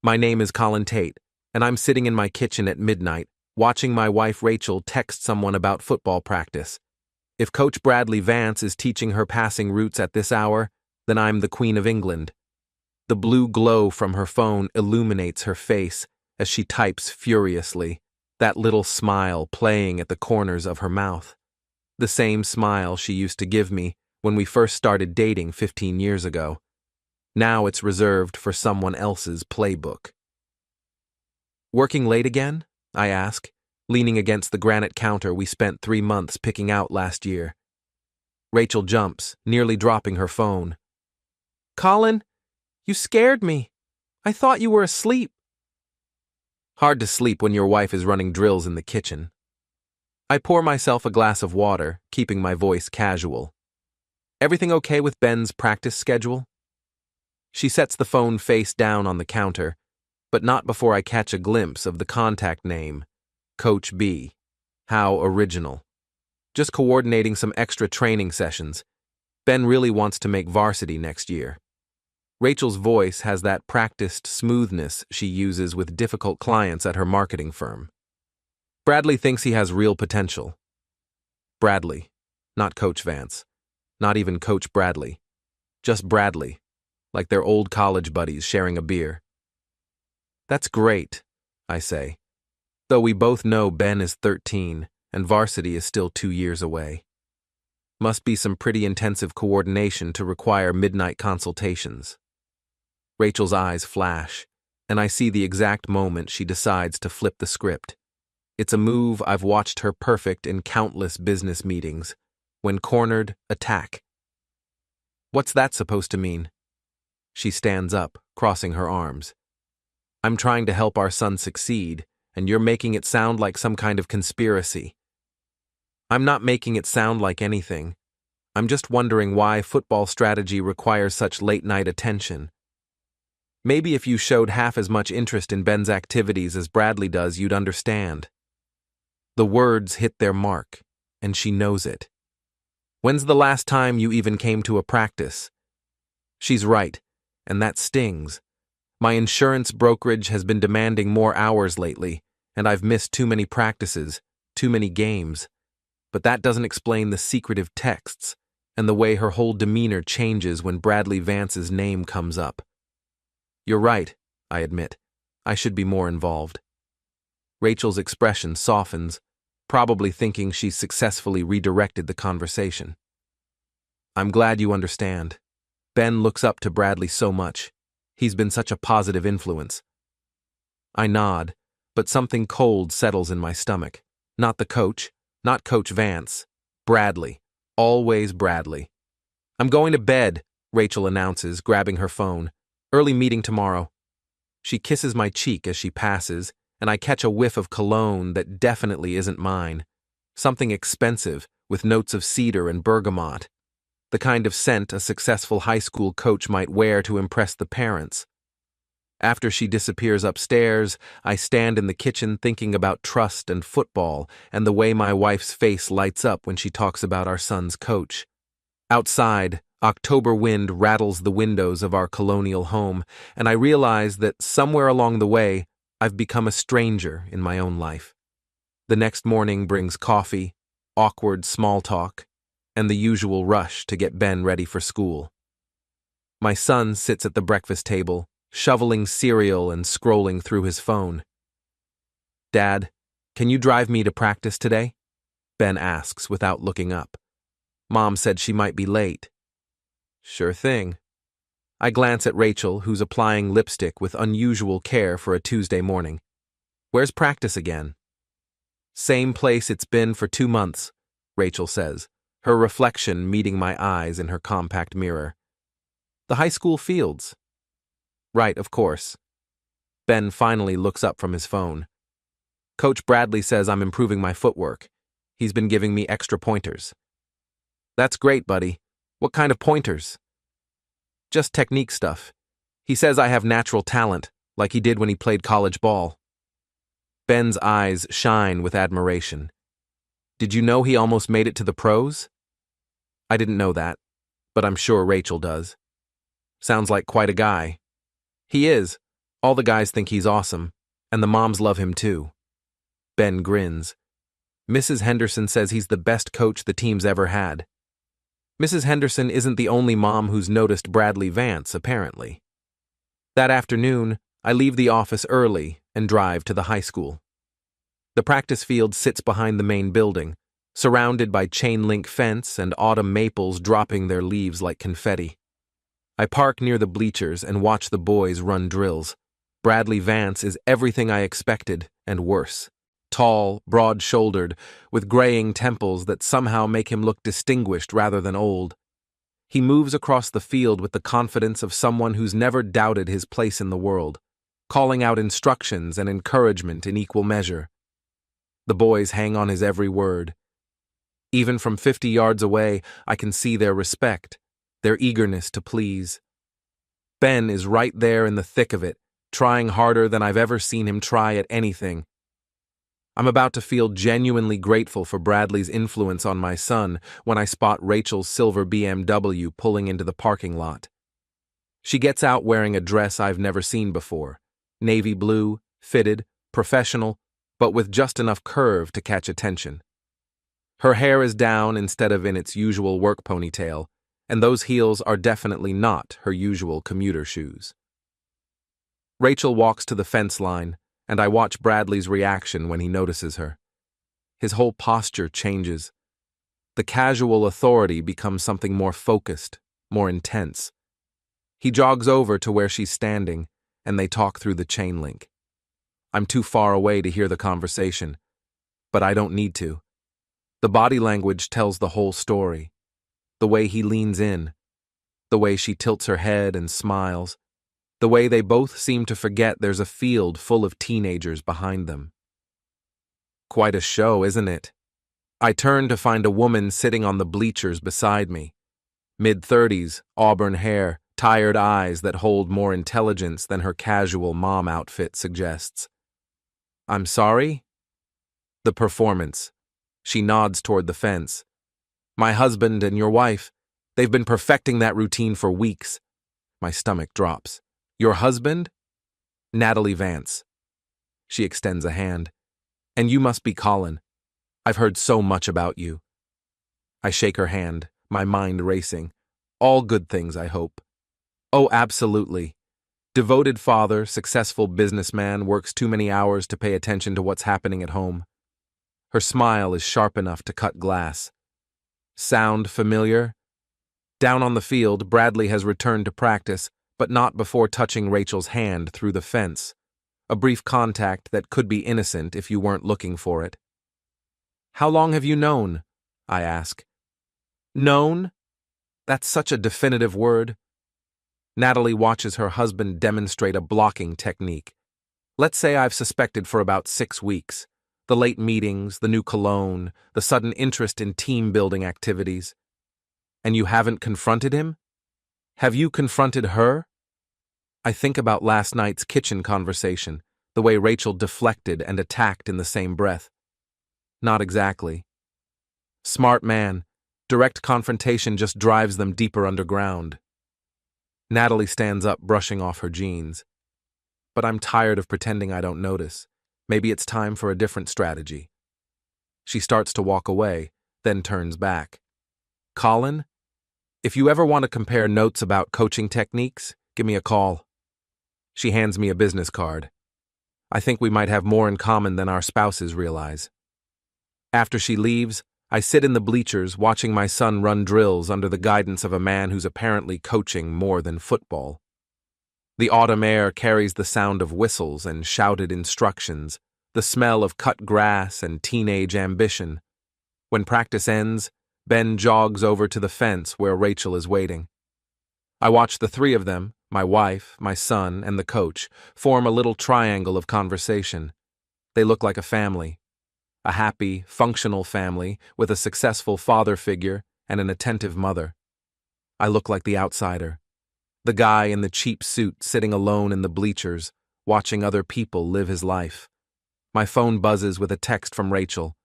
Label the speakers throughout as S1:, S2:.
S1: My name is Colin Tate, and I'm sitting in my kitchen at midnight, watching my wife Rachel text someone about football practice. If Coach Bradley Vance is teaching her passing routes at this hour, then I'm the Queen of England. The blue glow from her phone illuminates her face as she types furiously, that little smile playing at the corners of her mouth. The same smile she used to give me when we first started dating 15 years ago. Now it's reserved for someone else's playbook. Working late again? I ask, leaning against the granite counter we spent 3 months picking out last year. Rachel jumps, nearly dropping her phone. Colin, you scared me. I thought you were asleep. Hard to sleep when your wife is running drills in the kitchen. I pour myself a glass of water, keeping my voice casual. Everything okay with Ben's practice schedule? She sets the phone face down on the counter, but not before I catch a glimpse of the contact name, Coach B. How original. Just coordinating some extra training sessions. Ben really wants to make varsity next year. Rachel's voice has that practiced smoothness she uses with difficult clients at her marketing firm. Bradley thinks he has real potential. Bradley, not Coach Vance. Not even Coach Bradley. Just Bradley, like they're old college buddies sharing a beer. That's great, I say, though we both know Ben is 13 and varsity is still 2 years away. Must be some pretty intensive coordination to require midnight consultations. Rachel's eyes flash, and I see the exact moment she decides to flip the script. It's a move I've watched her perfect in countless business meetings. When cornered, attack. What's that supposed to mean? She stands up, crossing her arms. I'm trying to help our son succeed, and you're making it sound like some kind of conspiracy. I'm not making it sound like anything. I'm just wondering why football strategy requires such late-night attention. Maybe if you showed half as much interest in Ben's activities as Bradley does, you'd understand. The words hit their mark, and she knows it. When's the last time you even came to a practice? She's right, and that stings. My insurance brokerage has been demanding more hours lately, and I've missed too many practices, too many games. But that doesn't explain the secretive texts and the way her whole demeanor changes when Bradley Vance's name comes up. You're right, I admit. I should be more involved. Rachel's expression softens, probably thinking she's successfully redirected the conversation. I'm glad you understand. Ben looks up to Bradley so much. He's been such a positive influence. I nod, but something cold settles in my stomach. Not the coach, not Coach Vance. Bradley. Always Bradley. I'm going to bed, Rachel announces, grabbing her phone. Early meeting tomorrow. She kisses my cheek as she passes, and I catch a whiff of cologne that definitely isn't mine. Something expensive, with notes of cedar and bergamot. The kind of scent a successful high school coach might wear to impress the parents. After she disappears upstairs, I stand in the kitchen thinking about trust and football and the way my wife's face lights up when she talks about our son's coach. Outside, October wind rattles the windows of our colonial home, and I realize that somewhere along the way, I've become a stranger in my own life. The next morning brings coffee, awkward small talk, and the usual rush to get Ben ready for school. My son sits at the breakfast table, shoveling cereal and scrolling through his phone. Dad, can you drive me to practice today? Ben asks without looking up. Mom said she might be late. Sure thing. I glance at Rachel, who's applying lipstick with unusual care for a Tuesday morning. Where's practice again? Same place it's been for 2 months, Rachel says, her reflection meeting my eyes in her compact mirror. The high school fields. Right, of course. Ben finally looks up from his phone. Coach Bradley says I'm improving my footwork. He's been giving me extra pointers. That's great, buddy. What kind of pointers? Just technique stuff. He says I have natural talent, like he did when he played college ball. Ben's eyes shine with admiration. Did you know he almost made it to the pros? I didn't know that, but I'm sure Rachel does. Sounds like quite a guy. He is, All the guys think he's awesome, and the moms love him too. Ben grins. Mrs. Henderson says he's the best coach the team's ever had. Mrs. Henderson isn't the only mom who's noticed Bradley Vance, apparently. That afternoon, I leave the office early and drive to the high school. The practice field sits behind the main building, surrounded by chain-link fence and autumn maples dropping their leaves like confetti. I park near the bleachers and watch the boys run drills. Bradley Vance is everything I expected, and worse. Tall, broad-shouldered, with graying temples that somehow make him look distinguished rather than old. He moves across the field with the confidence of someone who's never doubted his place in the world, calling out instructions and encouragement in equal measure. The boys hang on his every word. Even from 50 yards away, I can see their respect, their eagerness to please. Ben is right there in the thick of it, trying harder than I've ever seen him try at anything. I'm about to feel genuinely grateful for Bradley's influence on my son when I spot Rachel's silver BMW pulling into the parking lot. She gets out wearing a dress I've never seen before, navy blue, fitted, professional, but with just enough curve to catch attention. Her hair is down instead of in its usual work ponytail, and those heels are definitely not her usual commuter shoes. Rachel walks to the fence line, and I watch Bradley's reaction when he notices her. His whole posture changes. The casual authority becomes something more focused, more intense. He jogs over to where she's standing, and they talk through the chain link. I'm too far away to hear the conversation, but I don't need to. The body language tells the whole story. The way he leans in, the way she tilts her head and smiles, the way they both seem to forget there's a field full of teenagers behind them. Quite a show, isn't it? I turn to find a woman sitting on the bleachers beside me. Mid-30s, auburn hair, tired eyes that hold more intelligence than her casual mom outfit suggests. I'm sorry? The performance. She nods toward the fence. My husband and your wife, they've been perfecting that routine for weeks. My stomach drops. Your husband? Natalie Vance. She extends a hand. And you must be Colin. I've heard so much about you. I shake her hand, my mind racing. All good things, I hope. Oh, absolutely. Devoted father, successful businessman, works too many hours to pay attention to what's happening at home. Her smile is sharp enough to cut glass. Sound familiar? Down on the field, Bradley has returned to practice, but not before touching Rachel's hand through the fence. A brief contact that could be innocent if you weren't looking for it. How long have you known? I ask. Known? That's such a definitive word. Natalie watches her husband demonstrate a blocking technique. Let's say I've suspected for about 6 weeks. The late meetings, the new cologne, the sudden interest in team-building activities. And you haven't confronted him? Have you confronted her? I think about last night's kitchen conversation, the way Rachel deflected and attacked in the same breath. Not exactly. Smart man, direct confrontation just drives them deeper underground. Natalie stands up, brushing off her jeans. But I'm tired of pretending I don't notice. Maybe it's time for a different strategy. She starts to walk away, then turns back. Colin? If you ever want to compare notes about coaching techniques, give me a call. She hands me a business card. I think we might have more in common than our spouses realize. After she leaves, I sit in the bleachers watching my son run drills under the guidance of a man who's apparently coaching more than football. The autumn air carries the sound of whistles and shouted instructions, the smell of cut grass and teenage ambition. When practice ends, Ben jogs over to the fence where Rachel is waiting. I watch the three of them, my wife, my son, and the coach, form a little triangle of conversation. They look like a family. A happy, functional family with a successful father figure and an attentive mother. I look like the outsider. The guy in the cheap suit sitting alone in the bleachers, watching other people live his life. My phone buzzes with a text from Rachel.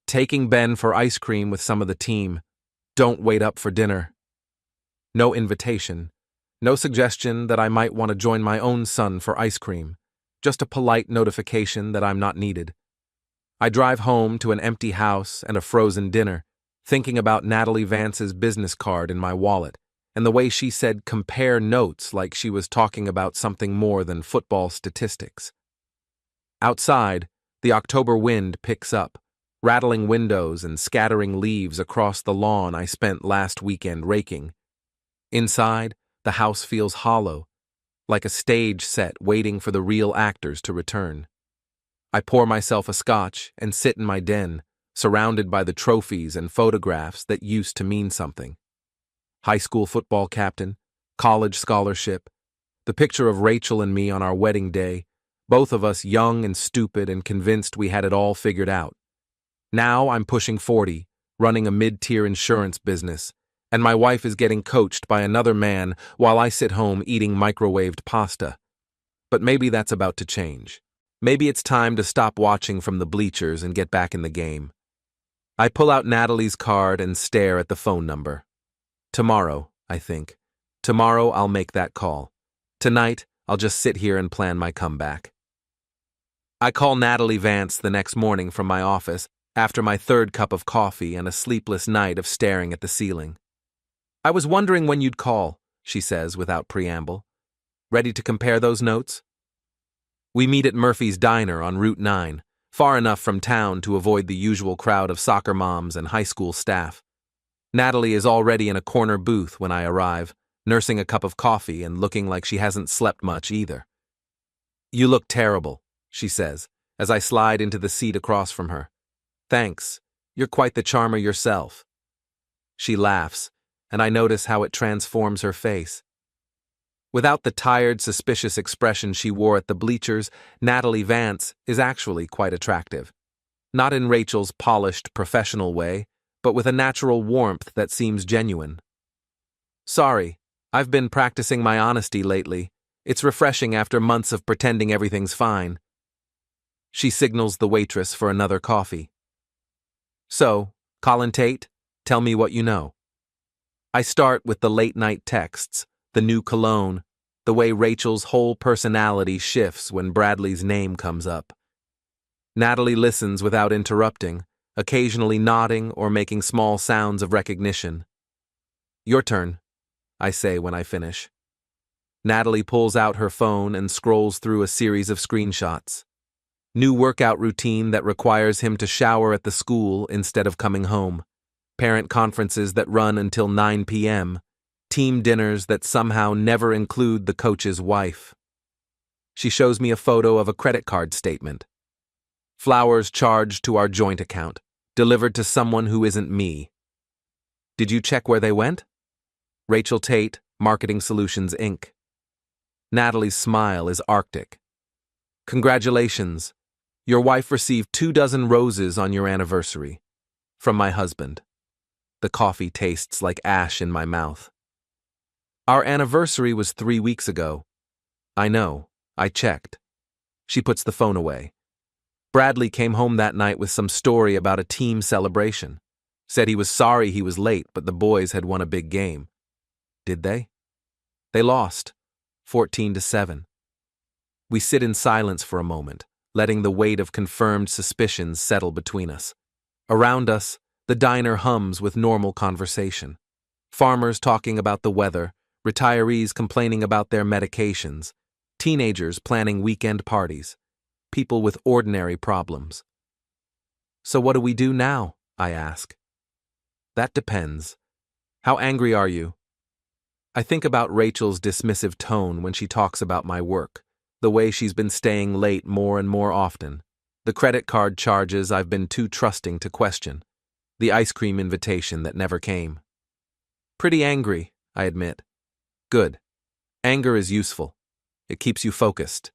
S1: Taking Ben for ice cream with some of the team. Don't wait up for dinner. No invitation. No suggestion that I might want to join my own son for ice cream. Just a polite notification that I'm not needed. I drive home to an empty house and a frozen dinner, thinking about Natalie Vance's business card in my wallet, and the way she said compare notes like she was talking about something more than football statistics. Outside, the October wind picks up, rattling windows and scattering leaves across the lawn I spent last weekend raking. Inside, the house feels hollow, like a stage set waiting for the real actors to return. I pour myself a scotch and sit in my den, surrounded by the trophies and photographs that used to mean something. High school football captain, college scholarship, the picture of Rachel and me on our wedding day, both of us young and stupid and convinced we had it all figured out. Now I'm pushing 40, running a mid-tier insurance business, and my wife is getting coached by another man while I sit home eating microwaved pasta. But maybe that's about to change. Maybe it's time to stop watching from the bleachers and get back in the game. I pull out Natalie's card and stare at the phone number. Tomorrow, I think. Tomorrow I'll make that call. Tonight, I'll just sit here and plan my comeback. I call Natalie Vance the next morning from my office after my third cup of coffee and a sleepless night of staring at the ceiling. I was wondering when you'd call, she says without preamble. Ready to compare those notes? We meet at Murphy's Diner on Route 9, far enough from town to avoid the usual crowd of soccer moms and high school staff. Natalie is already in a corner booth when I arrive, nursing a cup of coffee and looking like she hasn't slept much either. You look terrible, she says, as I slide into the seat across from her. Thanks, you're quite the charmer yourself. She laughs, and I notice how it transforms her face. Without the tired, suspicious expression she wore at the bleachers, Natalie Vance is actually quite attractive. Not in Rachel's polished, professional way, but with a natural warmth that seems genuine. Sorry, I've been practicing my honesty lately. It's refreshing after months of pretending everything's fine. She signals the waitress for another coffee. So, Colin Tate, tell me what you know. I start with the late-night texts, the new cologne, the way Rachel's whole personality shifts when Bradley's name comes up. Natalie listens without interrupting, occasionally nodding or making small sounds of recognition. Your turn, I say when I finish. Natalie pulls out her phone and scrolls through a series of screenshots. New workout routine that requires him to shower at the school instead of coming home. Parent conferences that run until 9 p.m. Team dinners that somehow never include the coach's wife. She shows me a photo of a credit card statement. Flowers charged to our joint account, delivered to someone who isn't me. Did you check where they went? Rachel Tate, Marketing Solutions, Inc. Natalie's smile is arctic. Congratulations. Your wife received 24 roses on your anniversary. From my husband. The coffee tastes like ash in my mouth. Our anniversary was 3 weeks ago. I know. I checked. She puts the phone away. Bradley came home that night with some story about a team celebration. Said he was sorry he was late, but the boys had won a big game. Did they? They lost, 14-7. We sit in silence for a moment, letting the weight of confirmed suspicions settle between us. Around us, the diner hums with normal conversation. Farmers talking about the weather, retirees complaining about their medications, teenagers planning weekend parties, people with ordinary problems. So what do we do now? I ask. That depends. How angry are you? I think about Rachel's dismissive tone when she talks about my work, the way she's been staying late more and more often, the credit card charges I've been too trusting to question, the ice cream invitation that never came. Pretty angry, I admit. Good. Anger is useful. It keeps you focused.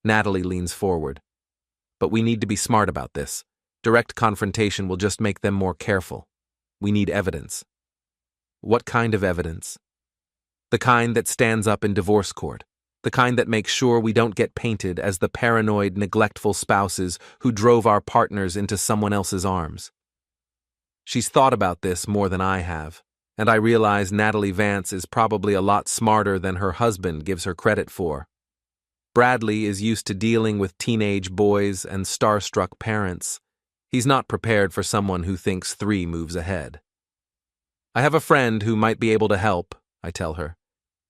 S1: Natalie leans forward. But we need to be smart about this. Direct confrontation will just make them more careful. We need evidence. What kind of evidence? The kind that stands up in divorce court. The kind that makes sure we don't get painted as the paranoid, neglectful spouses who drove our partners into someone else's arms. She's thought about this more than I have. And I realize Natalie Vance is probably a lot smarter than her husband gives her credit for. Bradley is used to dealing with teenage boys and starstruck parents. He's not prepared for someone who thinks 3 moves ahead. I have a friend who might be able to help, I tell her.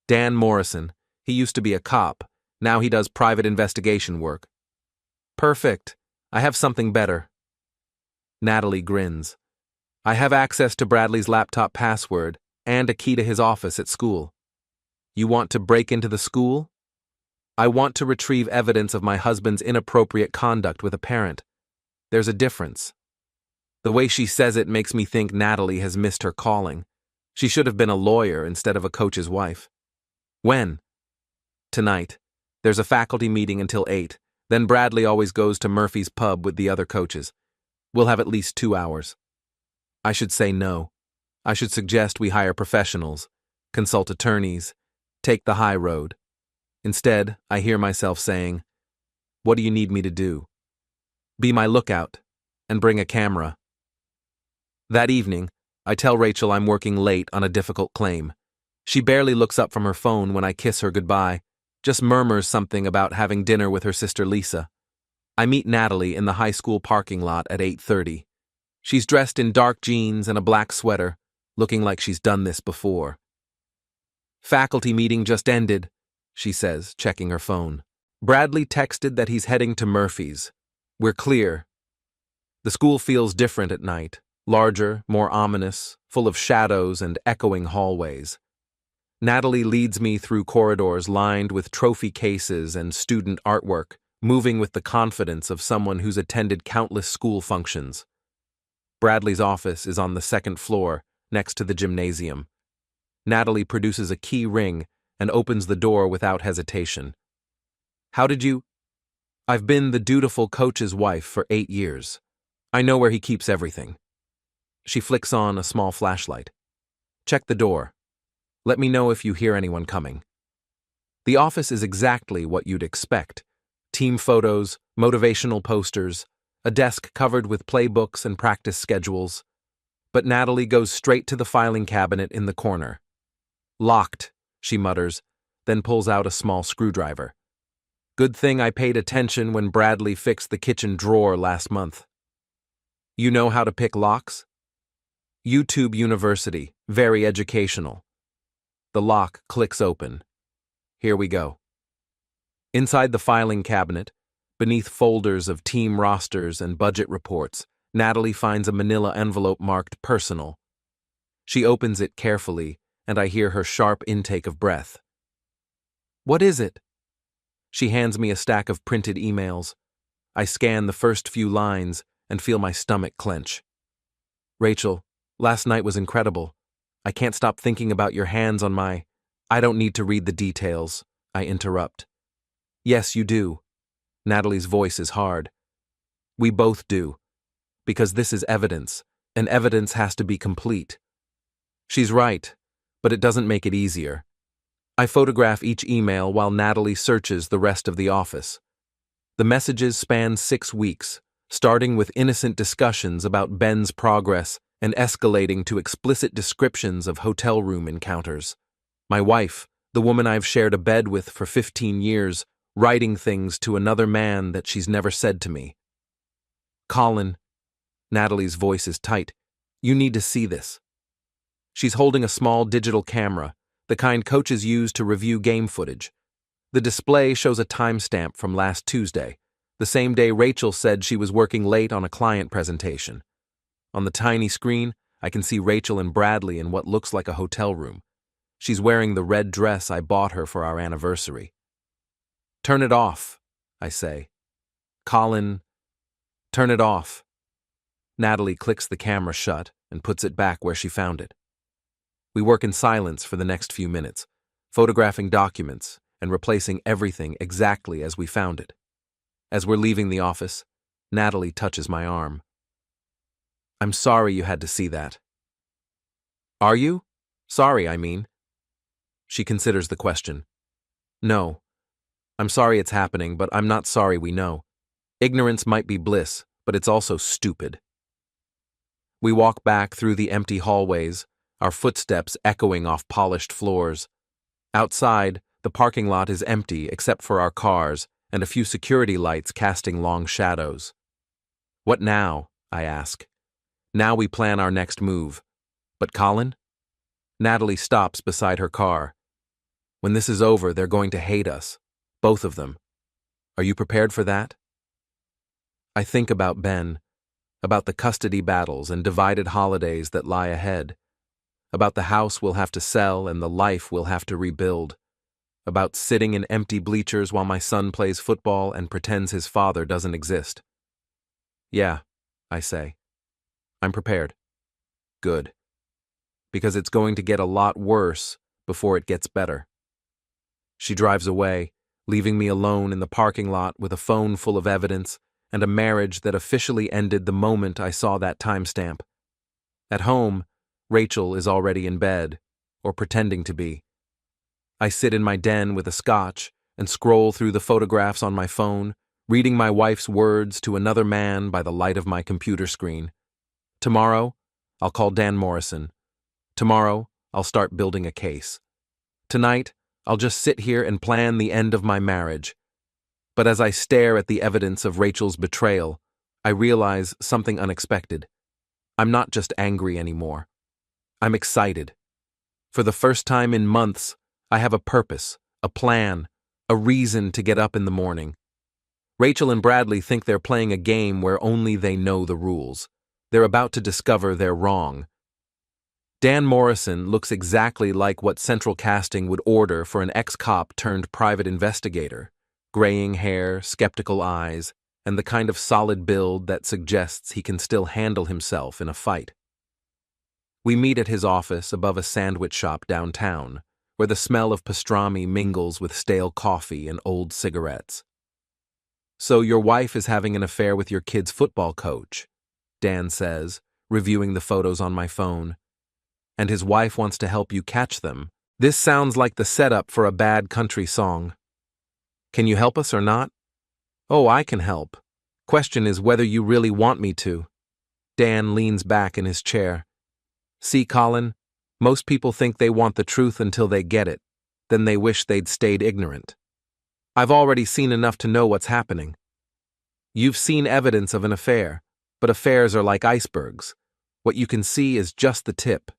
S1: Dan Morrison. He used to be a cop. Now he does private investigation work. Perfect. I have something better. Natalie grins. I have access to Bradley's laptop password and a key to his office at school. You want to break into the school? I want to retrieve evidence of my husband's inappropriate conduct with a parent. There's a difference. The way she says it makes me think Natalie has missed her calling. She should have been a lawyer instead of a coach's wife. When? Tonight. There's a faculty meeting until 8. Then Bradley always goes to Murphy's pub with the other coaches. We'll have at least 2 hours. I should say no. I should suggest we hire professionals, consult attorneys, take the high road. Instead, I hear myself saying, "What do you need me to do?" Be my lookout, and bring a camera. That evening, I tell Rachel I'm working late on a difficult claim. She barely looks up from her phone when I kiss her goodbye, just murmurs something about having dinner with her sister Lisa. I meet Natalie in the high school parking lot at 8:30. She's dressed in dark jeans and a black sweater, looking like she's done this before. Faculty meeting just ended, she says, checking her phone. Bradley texted that he's heading to Murphy's. We're clear. The school feels different at night, larger, more ominous, full of shadows and echoing hallways. Natalie leads me through corridors lined with trophy cases and student artwork, moving with the confidence of someone who's attended countless school functions. Bradley's office is on the 2nd floor, next to the gymnasium. Natalie produces a key ring and opens the door without hesitation. How did you? I've been the dutiful coach's wife for 8 years. I know where he keeps everything. She flicks on a small flashlight. Check the door. Let me know if you hear anyone coming. The office is exactly what you'd expect. Team photos, motivational posters, a desk covered with playbooks and practice schedules. But Natalie goes straight to the filing cabinet in the corner. Locked, she mutters, then pulls out a small screwdriver. Good thing I paid attention when Bradley fixed the kitchen drawer last month. You know how to pick locks? YouTube University, very educational. The lock clicks open. Here we go. Inside the filing cabinet, beneath folders of team rosters and budget reports, Natalie finds a manila envelope marked personal. She opens it carefully, and I hear her sharp intake of breath. What is it? She hands me a stack of printed emails. I scan the first few lines and feel my stomach clench. Rachel, last night was incredible. I can't stop thinking about your hands on my... I don't need to read the details, I interrupt. Yes, you do. Natalie's voice is hard. We both do. Because this is evidence, and evidence has to be complete. She's right, but it doesn't make it easier. I photograph each email while Natalie searches the rest of the office. The messages span 6 weeks, starting with innocent discussions about Ben's progress and escalating to explicit descriptions of hotel room encounters. My wife, the woman I've shared a bed with for 15 years, writing things to another man that she's never said to me. Colin, Natalie's voice is tight, you need to see this. She's holding a small digital camera, the kind coaches use to review game footage. The display shows a timestamp from last Tuesday, the same day Rachel said she was working late on a client presentation. On the tiny screen, I can see Rachel and Bradley in what looks like a hotel room. She's wearing the red dress I bought her for our anniversary. Turn it off, I say. Colin, turn it off. Natalie clicks the camera shut and puts it back where she found it. We work in silence for the next few minutes, photographing documents and replacing everything exactly as we found it. As we're leaving the office, Natalie touches my arm. I'm sorry you had to see that. Are you? Sorry, I mean. She considers the question. No. I'm sorry it's happening, but I'm not sorry we know. Ignorance might be bliss, but it's also stupid. We walk back through the empty hallways, our footsteps echoing off polished floors. Outside, the parking lot is empty except for our cars and a few security lights casting long shadows. What now? I ask. Now we plan our next move. But Colin? Natalie stops beside her car. When this is over, they're going to hate us. Both of them. Are you prepared for that? I think about Ben, about the custody battles and divided holidays that lie ahead, about the house we'll have to sell and the life we'll have to rebuild, about sitting in empty bleachers while my son plays football and pretends his father doesn't exist. Yeah, I say. I'm prepared. Good. Because it's going to get a lot worse before it gets better. She drives away, leaving me alone in the parking lot with a phone full of evidence and a marriage that officially ended the moment I saw that timestamp. At home, Rachel is already in bed, or pretending to be. I sit in my den with a scotch and scroll through the photographs on my phone, reading my wife's words to another man by the light of my computer screen. Tomorrow, I'll call Dan Morrison. Tomorrow, I'll start building a case. Tonight, I'll just sit here and plan the end of my marriage. But as I stare at the evidence of Rachel's betrayal, I realize something unexpected. I'm not just angry anymore. I'm excited. For the first time in months, I have a purpose, a plan, a reason to get up in the morning. Rachel and Bradley think they're playing a game where only they know the rules. They're about to discover they're wrong. Dan Morrison looks exactly like what Central Casting would order for an ex-cop turned private investigator. Graying hair, skeptical eyes, and the kind of solid build that suggests he can still handle himself in a fight. We meet at his office above a sandwich shop downtown, where the smell of pastrami mingles with stale coffee and old cigarettes. So your wife is having an affair with your kid's football coach, Dan says, reviewing the photos on my phone. And his wife wants to help you catch them. This sounds like the setup for a bad country song. Can you help us or not? Oh, I can help. Question is whether you really want me to. Dan leans back in his chair. See, Colin, most people think they want the truth until they get it. Then they wish they'd stayed ignorant. I've already seen enough to know what's happening. You've seen evidence of an affair, but affairs are like icebergs. What you can see is just the tip.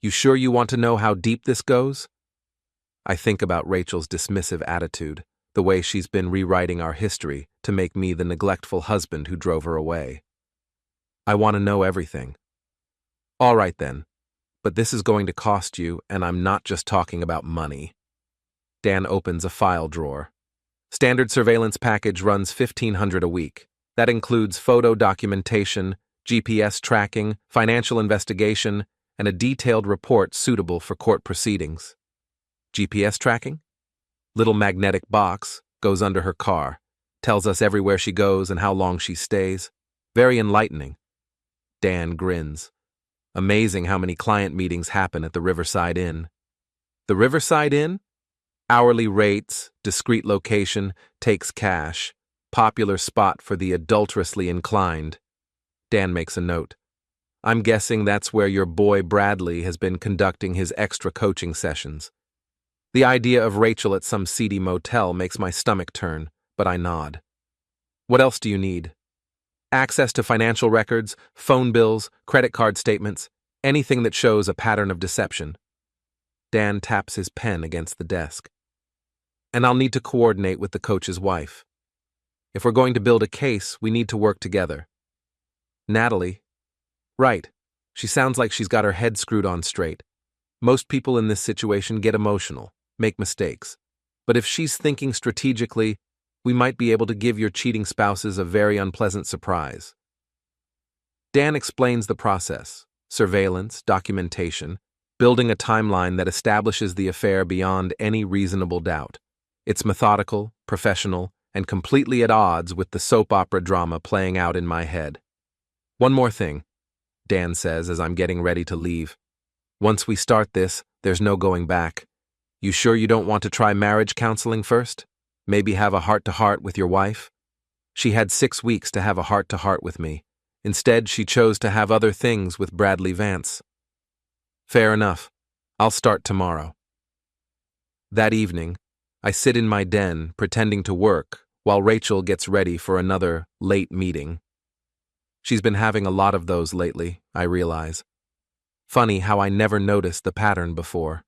S1: You sure you want to know how deep this goes? I think about Rachel's dismissive attitude, the way she's been rewriting our history to make me the neglectful husband who drove her away. I want to know everything. All right then, but this is going to cost you, and I'm not just talking about money. Dan opens a file drawer. Standard surveillance package runs $1,500 a week. That includes photo documentation, GPS tracking, financial investigation, and a detailed report suitable for court proceedings. GPS tracking? Little magnetic box goes under her car, tells us everywhere she goes and how long she stays. Very enlightening. Dan grins. Amazing how many client meetings happen at the Riverside Inn. The Riverside Inn? Hourly rates, discreet location, takes cash. Popular spot for the adulterously inclined. Dan makes a note. I'm guessing that's where your boy Bradley has been conducting his extra coaching sessions. The idea of Rachel at some seedy motel makes my stomach turn, but I nod. What else do you need? Access to financial records, phone bills, credit card statements, anything that shows a pattern of deception. Dan taps his pen against the desk. And I'll need to coordinate with the coach's wife. If we're going to build a case, we need to work together. Natalie. Right. She sounds like she's got her head screwed on straight. Most people in this situation get emotional, make mistakes. But if she's thinking strategically, we might be able to give your cheating spouses a very unpleasant surprise. Dan explains the process: surveillance, documentation, building a timeline that establishes the affair beyond any reasonable doubt. It's methodical, professional, and completely at odds with the soap opera drama playing out in my head. One more thing, Dan says as I'm getting ready to leave. Once we start this, there's no going back. You sure you don't want to try marriage counseling first? Maybe have a heart-to-heart with your wife? She had 6 weeks to have a heart-to-heart with me. Instead, she chose to have other things with Bradley Vance. Fair enough. I'll start tomorrow. That evening, I sit in my den pretending to work while Rachel gets ready for another late meeting. She's been having a lot of those lately, I realize. Funny how I never noticed the pattern before.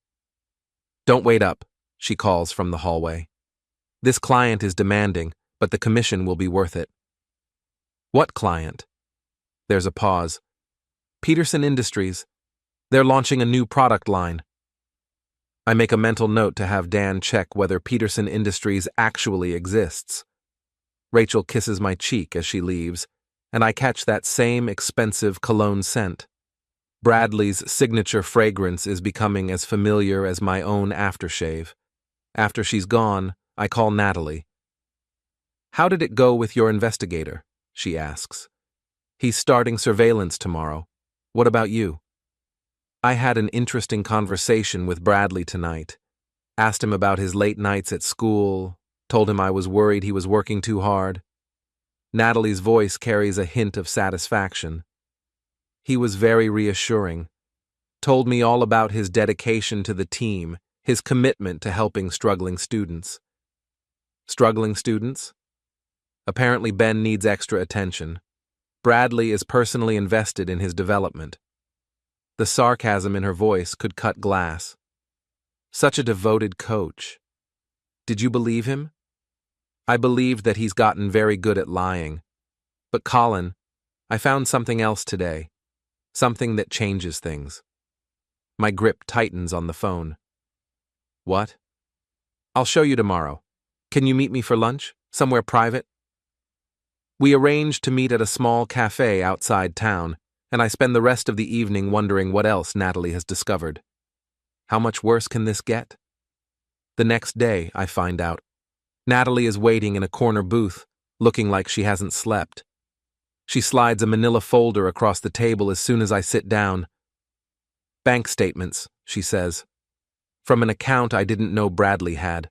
S1: Don't wait up, she calls from the hallway. This client is demanding, but the commission will be worth it. What client? There's a pause. Peterson Industries. They're launching a new product line. I make a mental note to have Dan check whether Peterson Industries actually exists. Rachel kisses my cheek as she leaves, and I catch that same expensive cologne scent. Bradley's signature fragrance is becoming as familiar as my own aftershave. After she's gone, I call Natalie. How did it go with your investigator? She asks. He's starting surveillance tomorrow. What about you? I had an interesting conversation with Bradley tonight. Asked him about his late nights at school, told him I was worried he was working too hard. Natalie's voice carries a hint of satisfaction. He was very reassuring. Told me all about his dedication to the team, his commitment to helping struggling students. Struggling students? Apparently Ben needs extra attention. Bradley is personally invested in his development. The sarcasm in her voice could cut glass. Such a devoted coach. Did you believe him? I believed that he's gotten very good at lying. But Colin, I found something else today. Something that changes things. My grip tightens on the phone. What? I'll show you tomorrow. Can you meet me for lunch? Somewhere private? We arrange to meet at a small cafe outside town, and I spend the rest of the evening wondering what else Natalie has discovered. How much worse can this get? The next day, I find out. Natalie is waiting in a corner booth, looking like she hasn't slept. She slides a manila folder across the table as soon as I sit down. Bank statements, she says. From an account I didn't know Bradley had.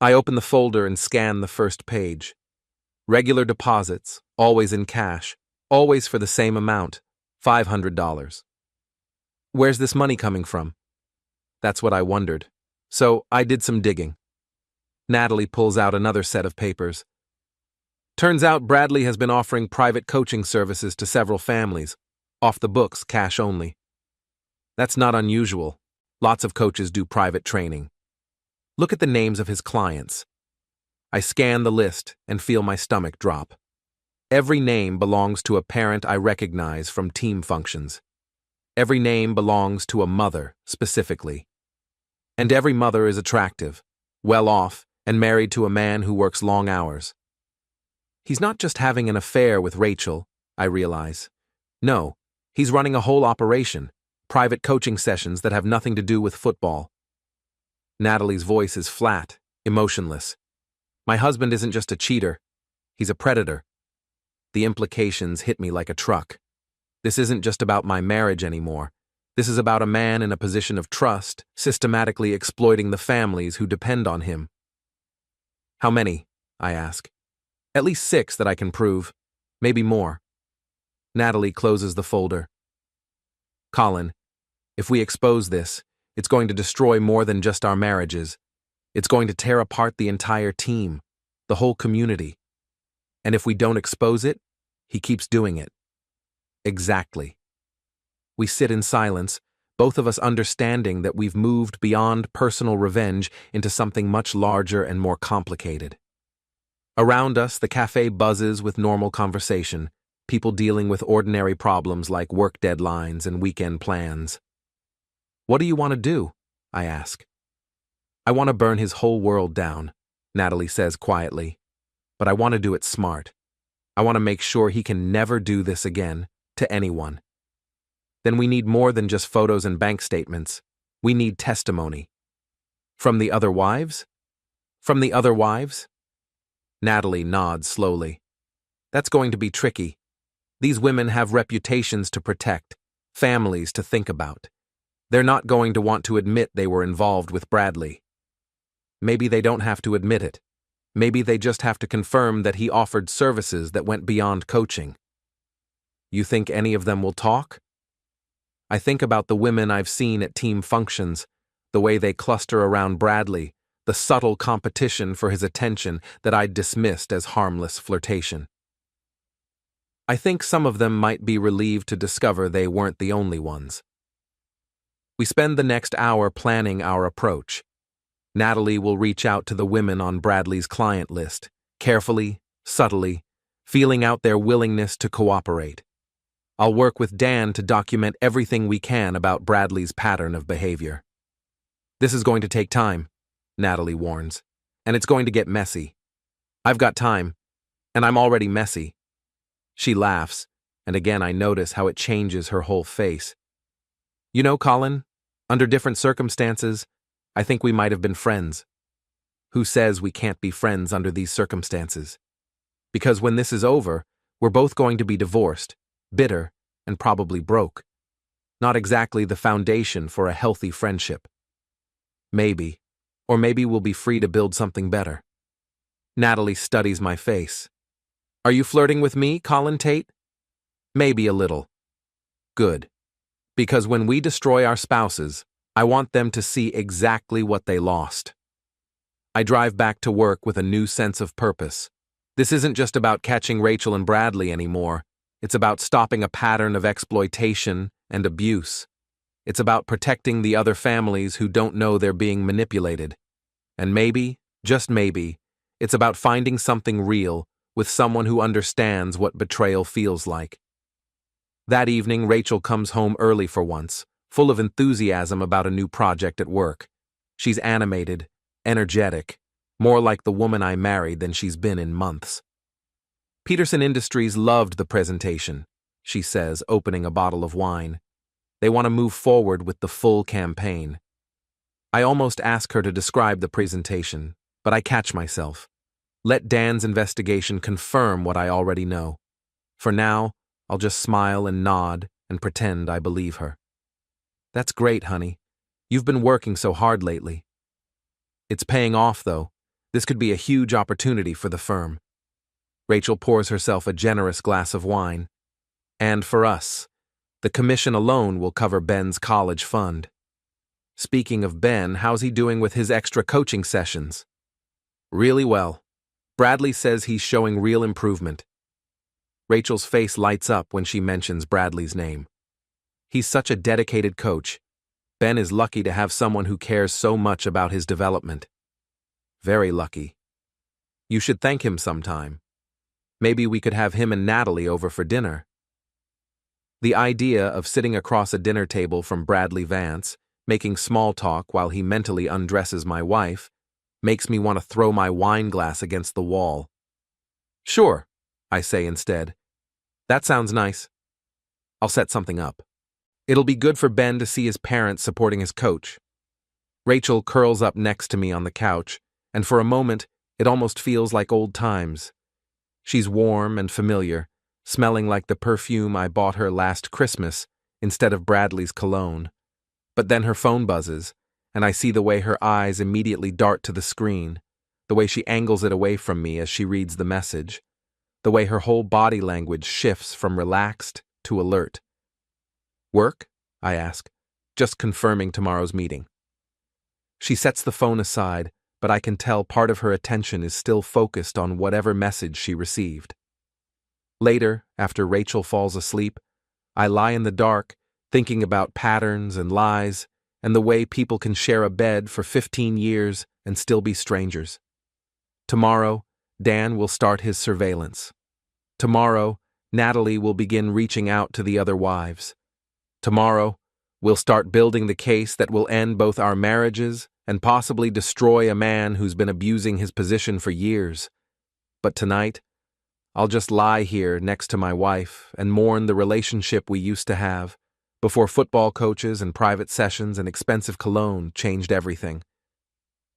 S1: I open the folder and scan the first page. Regular deposits, always in cash, always for the same amount, $500. Where's this money coming from? That's what I wondered. So I did some digging. Natalie pulls out another set of papers. Turns out Bradley has been offering private coaching services to several families, off the books, cash only. That's not unusual. Lots of coaches do private training. Look at the names of his clients. I scan the list and feel my stomach drop. Every name belongs to a parent I recognize from team functions. Every name belongs to a mother, specifically. And every mother is attractive, well off, and married to a man who works long hours. He's not just having an affair with Rachel, I realize. No, he's running a whole operation, private coaching sessions that have nothing to do with football. Natalie's voice is flat, emotionless. My husband isn't just a cheater, he's a predator. The implications hit me like a truck. This isn't just about my marriage anymore. This is about a man in a position of trust, systematically exploiting the families who depend on him. How many? I ask. At least 6 that I can prove. Maybe more. Natalie closes the folder. Colin, if we expose this, it's going to destroy more than just our marriages. It's going to tear apart the entire team, the whole community. And if we don't expose it, he keeps doing it. Exactly. We sit in silence, both of us understanding that we've moved beyond personal revenge into something much larger and more complicated. Around us, the cafe buzzes with normal conversation, people dealing with ordinary problems like work deadlines and weekend plans. What do you want to do? I ask. I want to burn his whole world down, Natalie says quietly. But I want to do it smart. I want to make sure he can never do this again, to anyone. Then we need more than just photos and bank statements. We need testimony. From the other wives? From the other wives? Natalie nods slowly. That's going to be tricky. These women have reputations to protect, families to think about. They're not going to want to admit they were involved with Bradley. Maybe they don't have to admit it. Maybe they just have to confirm that he offered services that went beyond coaching. You think any of them will talk? I think about the women I've seen at team functions, the way they cluster around Bradley, the subtle competition for his attention that I'd dismissed as harmless flirtation. I think some of them might be relieved to discover they weren't the only ones. We spend the next hour planning our approach. Natalie will reach out to the women on Bradley's client list, carefully, subtly, feeling out their willingness to cooperate. I'll work with Dan to document everything we can about Bradley's pattern of behavior. This is going to take time, Natalie warns, and it's going to get messy. I've got time, and I'm already messy. She laughs, and again I notice how it changes her whole face. You know, Colin, under different circumstances, I think we might have been friends. Who says we can't be friends under these circumstances? Because when this is over, we're both going to be divorced, bitter, and probably broke. Not exactly the foundation for a healthy friendship. Maybe, or maybe we'll be free to build something better. Natalie studies my face. Are you flirting with me, Colin Tate? Maybe a little. Good. Because when we destroy our spouses, I want them to see exactly what they lost. I drive back to work with a new sense of purpose. This isn't just about catching Rachel and Bradley anymore. It's about stopping a pattern of exploitation and abuse. It's about protecting the other families who don't know they're being manipulated. And maybe, just maybe, it's about finding something real with someone who understands what betrayal feels like. That evening, Rachel comes home early for once, full of enthusiasm about a new project at work. She's animated, energetic, more like the woman I married than she's been in months. Peterson Industries loved the presentation, she says, opening a bottle of wine. They want to move forward with the full campaign. I almost ask her to describe the presentation, but I catch myself. Let Dan's investigation confirm what I already know. For now, I'll just smile and nod and pretend I believe her. That's great, honey. You've been working so hard lately. It's paying off, though. This could be a huge opportunity for the firm. Rachel pours herself a generous glass of wine. And for us, the commission alone will cover Ben's college fund. Speaking of Ben, how's he doing with his extra coaching sessions? Really well. Bradley says he's showing real improvement. Rachel's face lights up when she mentions Bradley's name. He's such a dedicated coach. Ben is lucky to have someone who cares so much about his development. Very lucky. You should thank him sometime. Maybe we could have him and Natalie over for dinner. The idea of sitting across a dinner table from Bradley Vance, making small talk while he mentally undresses my wife, makes me want to throw my wine glass against the wall. Sure, I say instead. That sounds nice. I'll set something up. It'll be good for Ben to see his parents supporting his coach. Rachel curls up next to me on the couch, and for a moment, it almost feels like old times. She's warm and familiar, smelling like the perfume I bought her last Christmas instead of Bradley's cologne. But then her phone buzzes, and I see the way her eyes immediately dart to the screen, the way she angles it away from me as she reads the message, the way her whole body language shifts from relaxed to alert. Work? I ask, just confirming tomorrow's meeting. She sets the phone aside, but I can tell part of her attention is still focused on whatever message she received. Later, after Rachel falls asleep, I lie in the dark, thinking about patterns and lies, and the way people can share a bed for 15 years and still be strangers. Tomorrow, Dan will start his surveillance. Tomorrow, Natalie will begin reaching out to the other wives. Tomorrow, we'll start building the case that will end both our marriages and possibly destroy a man who's been abusing his position for years. But tonight, I'll just lie here next to my wife and mourn the relationship we used to have before football coaches and private sessions and expensive cologne changed everything.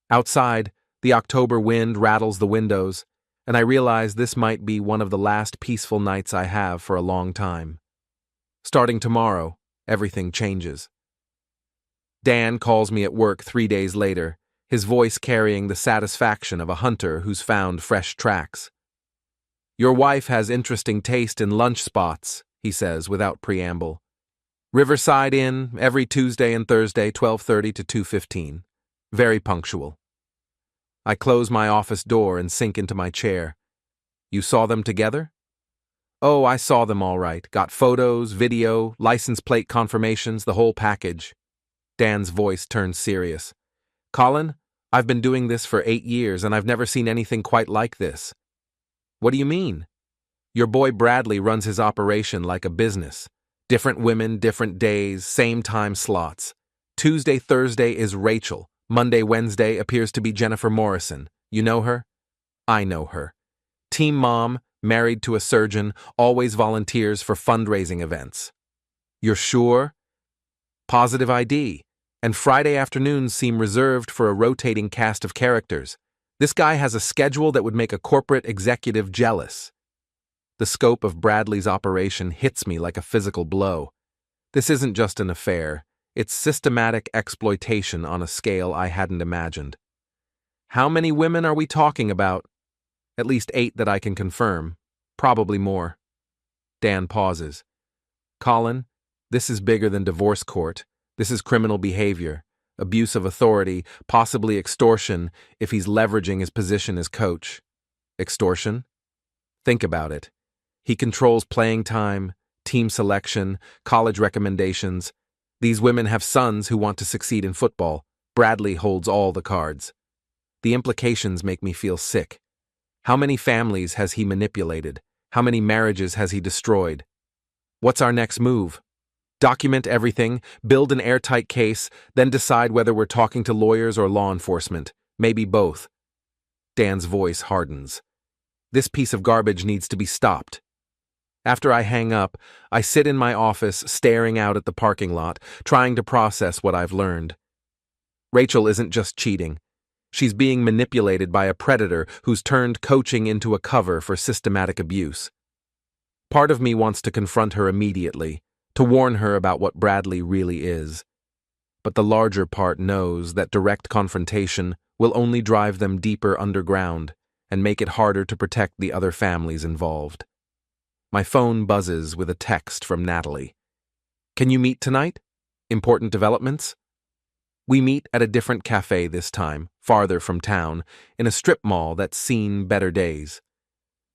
S1: Outside, the October wind rattles the windows, and I realize this might be one of the last peaceful nights I have for a long time. Starting tomorrow, everything changes. Dan calls me at work 3 days later, his voice carrying the satisfaction of a hunter who's found fresh tracks. Your wife has interesting taste in lunch spots, he says without preamble. Riverside Inn, every Tuesday and Thursday, 12:30 to 2:15. Very punctual. I close my office door and sink into my chair. You saw them together? Oh, I saw them all right. Got photos, video, license plate confirmations, the whole package. Dan's voice turned serious. Colin, I've been doing this for 8 years and I've never seen anything quite like this. What do you mean? Your boy Bradley runs his operation like a business. Different women, different days, same time slots. Tuesday, Thursday is Rachel. Monday, Wednesday appears to be Jennifer Morrison. You know her? I know her. Team mom, married to a surgeon, always volunteers for fundraising events. You're sure? Positive ID. And Friday afternoons seem reserved for a rotating cast of characters. This guy has a schedule that would make a corporate executive jealous. The scope of Bradley's operation hits me like a physical blow. This isn't just an affair. It's systematic exploitation on a scale I hadn't imagined. How many women are we talking about? At least 8 that I can confirm. Probably more. Dan pauses. Colin, this is bigger than divorce court. This is criminal behavior, abuse of authority, possibly extortion if he's leveraging his position as coach. Extortion? Think about it. He controls playing time, team selection, college recommendations. These women have sons who want to succeed in football. Bradley holds all the cards. The implications make me feel sick. How many families has he manipulated? How many marriages has he destroyed? What's our next move? Document everything, build an airtight case, then decide whether we're talking to lawyers or law enforcement. Maybe both. Dan's voice hardens. This piece of garbage needs to be stopped. After I hang up, I sit in my office staring out at the parking lot, trying to process what I've learned. Rachel isn't just cheating. She's being manipulated by a predator who's turned coaching into a cover for systematic abuse. Part of me wants to confront her immediately, to warn her about what Bradley really is. But the larger part knows that direct confrontation will only drive them deeper underground and make it harder to protect the other families involved. My phone buzzes with a text from Natalie. Can you meet tonight? Important developments? We meet at a different cafe this time, farther from town, in a strip mall that's seen better days.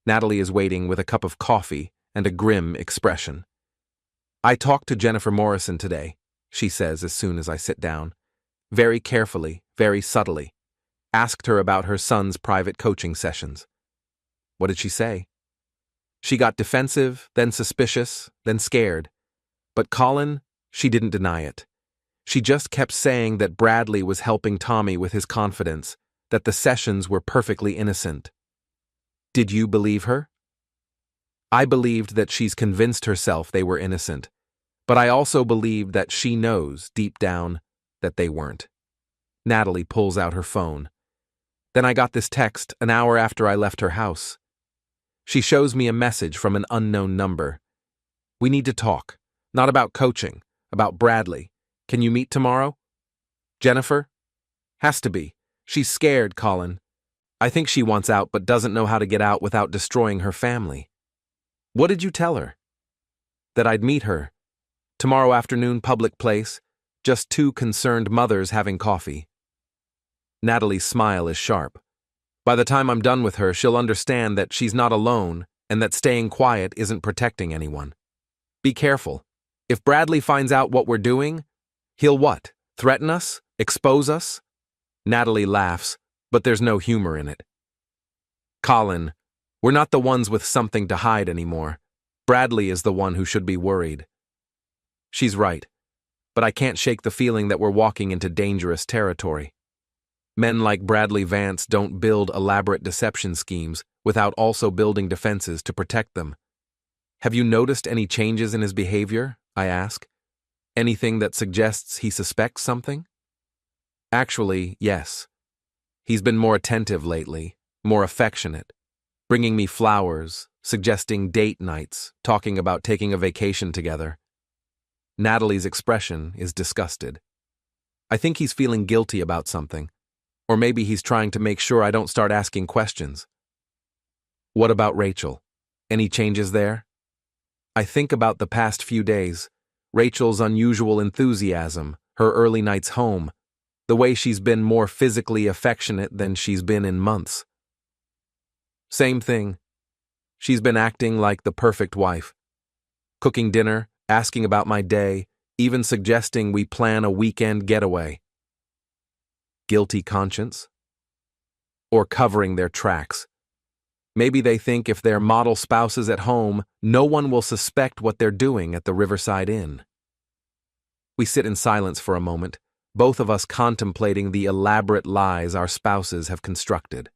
S1: Natalie is waiting with a cup of coffee and a grim expression. I talked to Jennifer Morrison today, she says as soon as I sit down. Very carefully, very subtly. Asked her about her son's private coaching sessions. What did she say? She got defensive, then suspicious, then scared. But Colin, she didn't deny it. She just kept saying that Bradley was helping Tommy with his confidence, that the sessions were perfectly innocent. Did you believe her? I believed that she's convinced herself they were innocent, but I also believed that she knows, deep down, that they weren't. Natalie pulls out her phone. Then I got this text an hour after I left her house. She shows me a message from an unknown number. We need to talk, not about coaching, about Bradley. Can you meet tomorrow? Jennifer? Has to be. She's scared, Colin. I think she wants out but doesn't know how to get out without destroying her family. What did you tell her? That I'd meet her. Tomorrow afternoon, public place. Just 2 concerned mothers having coffee. Natalie's smile is sharp. By the time I'm done with her, she'll understand that she's not alone and that staying quiet isn't protecting anyone. Be careful. If Bradley finds out what we're doing, he'll what? Threaten us? Expose us? Natalie laughs, but there's no humor in it. Colin, we're not the ones with something to hide anymore. Bradley is the one who should be worried. She's right, but I can't shake the feeling that we're walking into dangerous territory. Men like Bradley Vance don't build elaborate deception schemes without also building defenses to protect them. Have you noticed any changes in his behavior? I ask. Anything that suggests he suspects something? Actually, yes. He's been more attentive lately, more affectionate, bringing me flowers, suggesting date nights, talking about taking a vacation together. Natalie's expression is disgusted. I think he's feeling guilty about something. Or maybe he's trying to make sure I don't start asking questions. What about Rachel? Any changes there? I think about the past few days. Rachel's unusual enthusiasm, her early nights home, the way she's been more physically affectionate than she's been in months. Same thing. She's been acting like the perfect wife. Cooking dinner, asking about my day, even suggesting we plan a weekend getaway. Guilty conscience? Or covering their tracks. Maybe they think if they're model spouses at home, no one will suspect what they're doing at the Riverside Inn. We sit in silence for a moment, both of us contemplating the elaborate lies our spouses have constructed.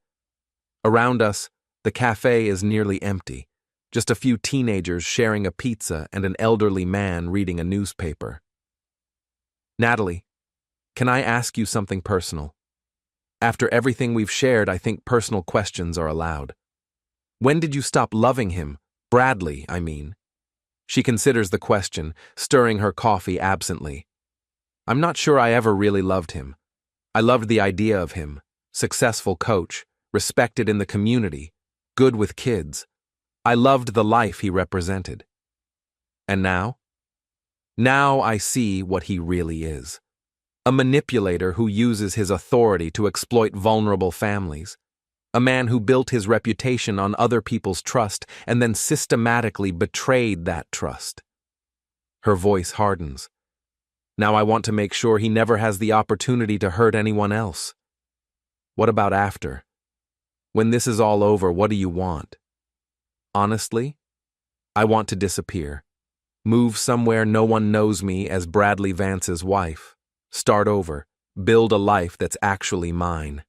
S1: Around us, the cafe is nearly empty, just a few teenagers sharing a pizza and an elderly man reading a newspaper. Natalie, can I ask you something personal? After everything we've shared, I think personal questions are allowed. When did you stop loving him? Bradley, I mean. She considers the question, stirring her coffee absently. I'm not sure I ever really loved him. I loved the idea of him, successful coach, respected in the community, good with kids. I loved the life he represented. And now? Now I see what he really is. A manipulator who uses his authority to exploit vulnerable families. A man who built his reputation on other people's trust and then systematically betrayed that trust. Her voice hardens. Now I want to make sure he never has the opportunity to hurt anyone else. What about after? When this is all over, what do you want? Honestly, I want to disappear. Move somewhere no one knows me as Bradley Vance's wife. Start over. Build a life that's actually mine.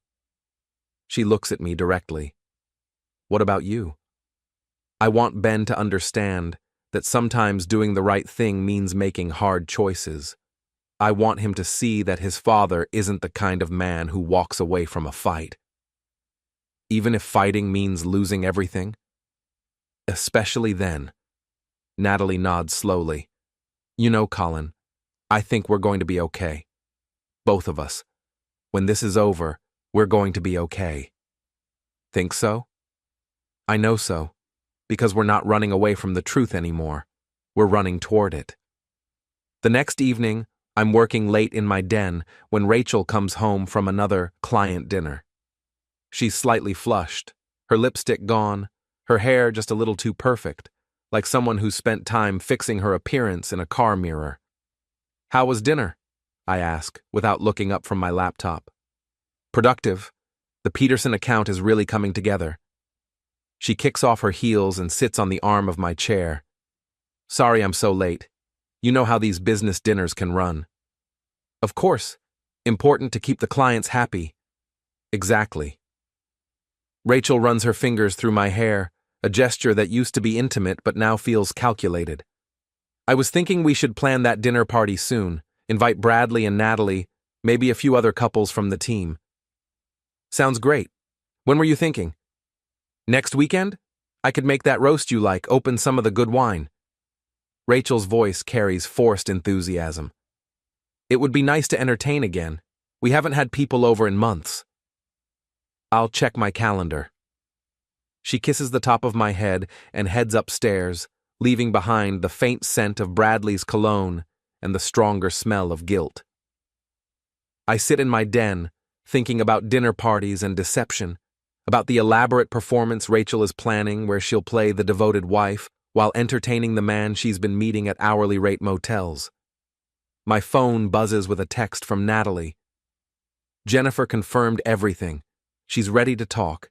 S1: She looks at me directly. What about you? I want Ben to understand that sometimes doing the right thing means making hard choices. I want him to see that his father isn't the kind of man who walks away from a fight. Even if fighting means losing everything? Especially then. Natalie nods slowly. You know, Colin, I think we're going to be okay. Both of us. When this is over, we're going to be okay. Think so? I know so, because we're not running away from the truth anymore. We're running toward it. The next evening, I'm working late in my den when Rachel comes home from another client dinner. She's slightly flushed, her lipstick gone, her hair just a little too perfect, like someone who spent time fixing her appearance in a car mirror. How was dinner? I ask, without looking up from my laptop. Productive. The Peterson account is really coming together. She kicks off her heels and sits on the arm of my chair. Sorry I'm so late. You know how these business dinners can run. Of course. Important to keep the clients happy. Exactly. Rachel runs her fingers through my hair, a gesture that used to be intimate but now feels calculated. I was thinking we should plan that dinner party soon, invite Bradley and Natalie, maybe a few other couples from the team. Sounds great. When were you thinking? Next weekend? I could make that roast you like, open some of the good wine. Rachel's voice carries forced enthusiasm. It would be nice to entertain again. We haven't had people over in months. I'll check my calendar. She kisses the top of my head and heads upstairs, leaving behind the faint scent of Bradley's cologne and the stronger smell of guilt. I sit in my den, thinking about dinner parties and deception, about the elaborate performance Rachel is planning where she'll play the devoted wife while entertaining the man she's been meeting at hourly rate motels. My phone buzzes with a text from Natalie. Jennifer confirmed everything. She's ready to talk.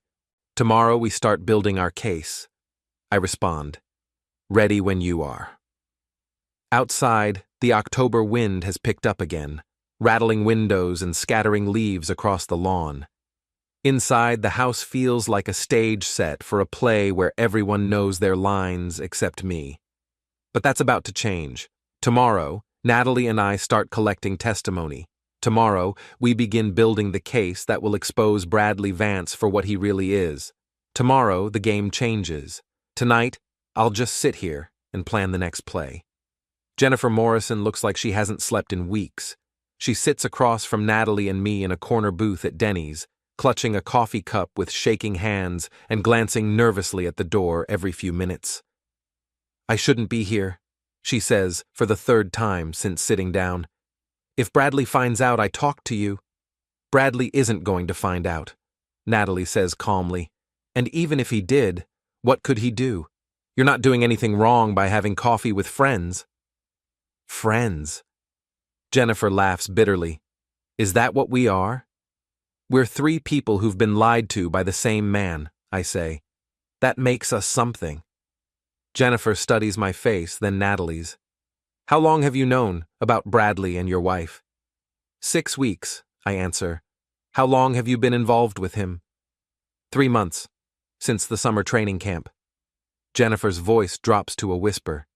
S1: Tomorrow we start building our case. I respond, ready when you are. Outside, the October wind has picked up again, rattling windows and scattering leaves across the lawn. Inside, the house feels like a stage set for a play where everyone knows their lines except me. But that's about to change. Tomorrow, Natalie and I start collecting testimony. Tomorrow, we begin building the case that will expose Bradley Vance for what he really is. Tomorrow, the game changes. Tonight, I'll just sit here and plan the next play. Jennifer Morrison looks like she hasn't slept in weeks. She sits across from Natalie and me in a corner booth at Denny's, clutching a coffee cup with shaking hands and glancing nervously at the door every few minutes. I shouldn't be here, she says for the third time since sitting down. If Bradley finds out I talked to you, Bradley isn't going to find out, Natalie says calmly. And even if he did, what could he do? You're not doing anything wrong by having coffee with friends. Friends? Jennifer laughs bitterly. Is that what we are? We're three people who've been lied to by the same man, I say. That makes us something. Jennifer studies my face, then Natalie's. How long have you known about Bradley and your wife? 6 weeks, I answer. How long have you been involved with him? 3 months, since the summer training camp. Jennifer's voice drops to a whisper.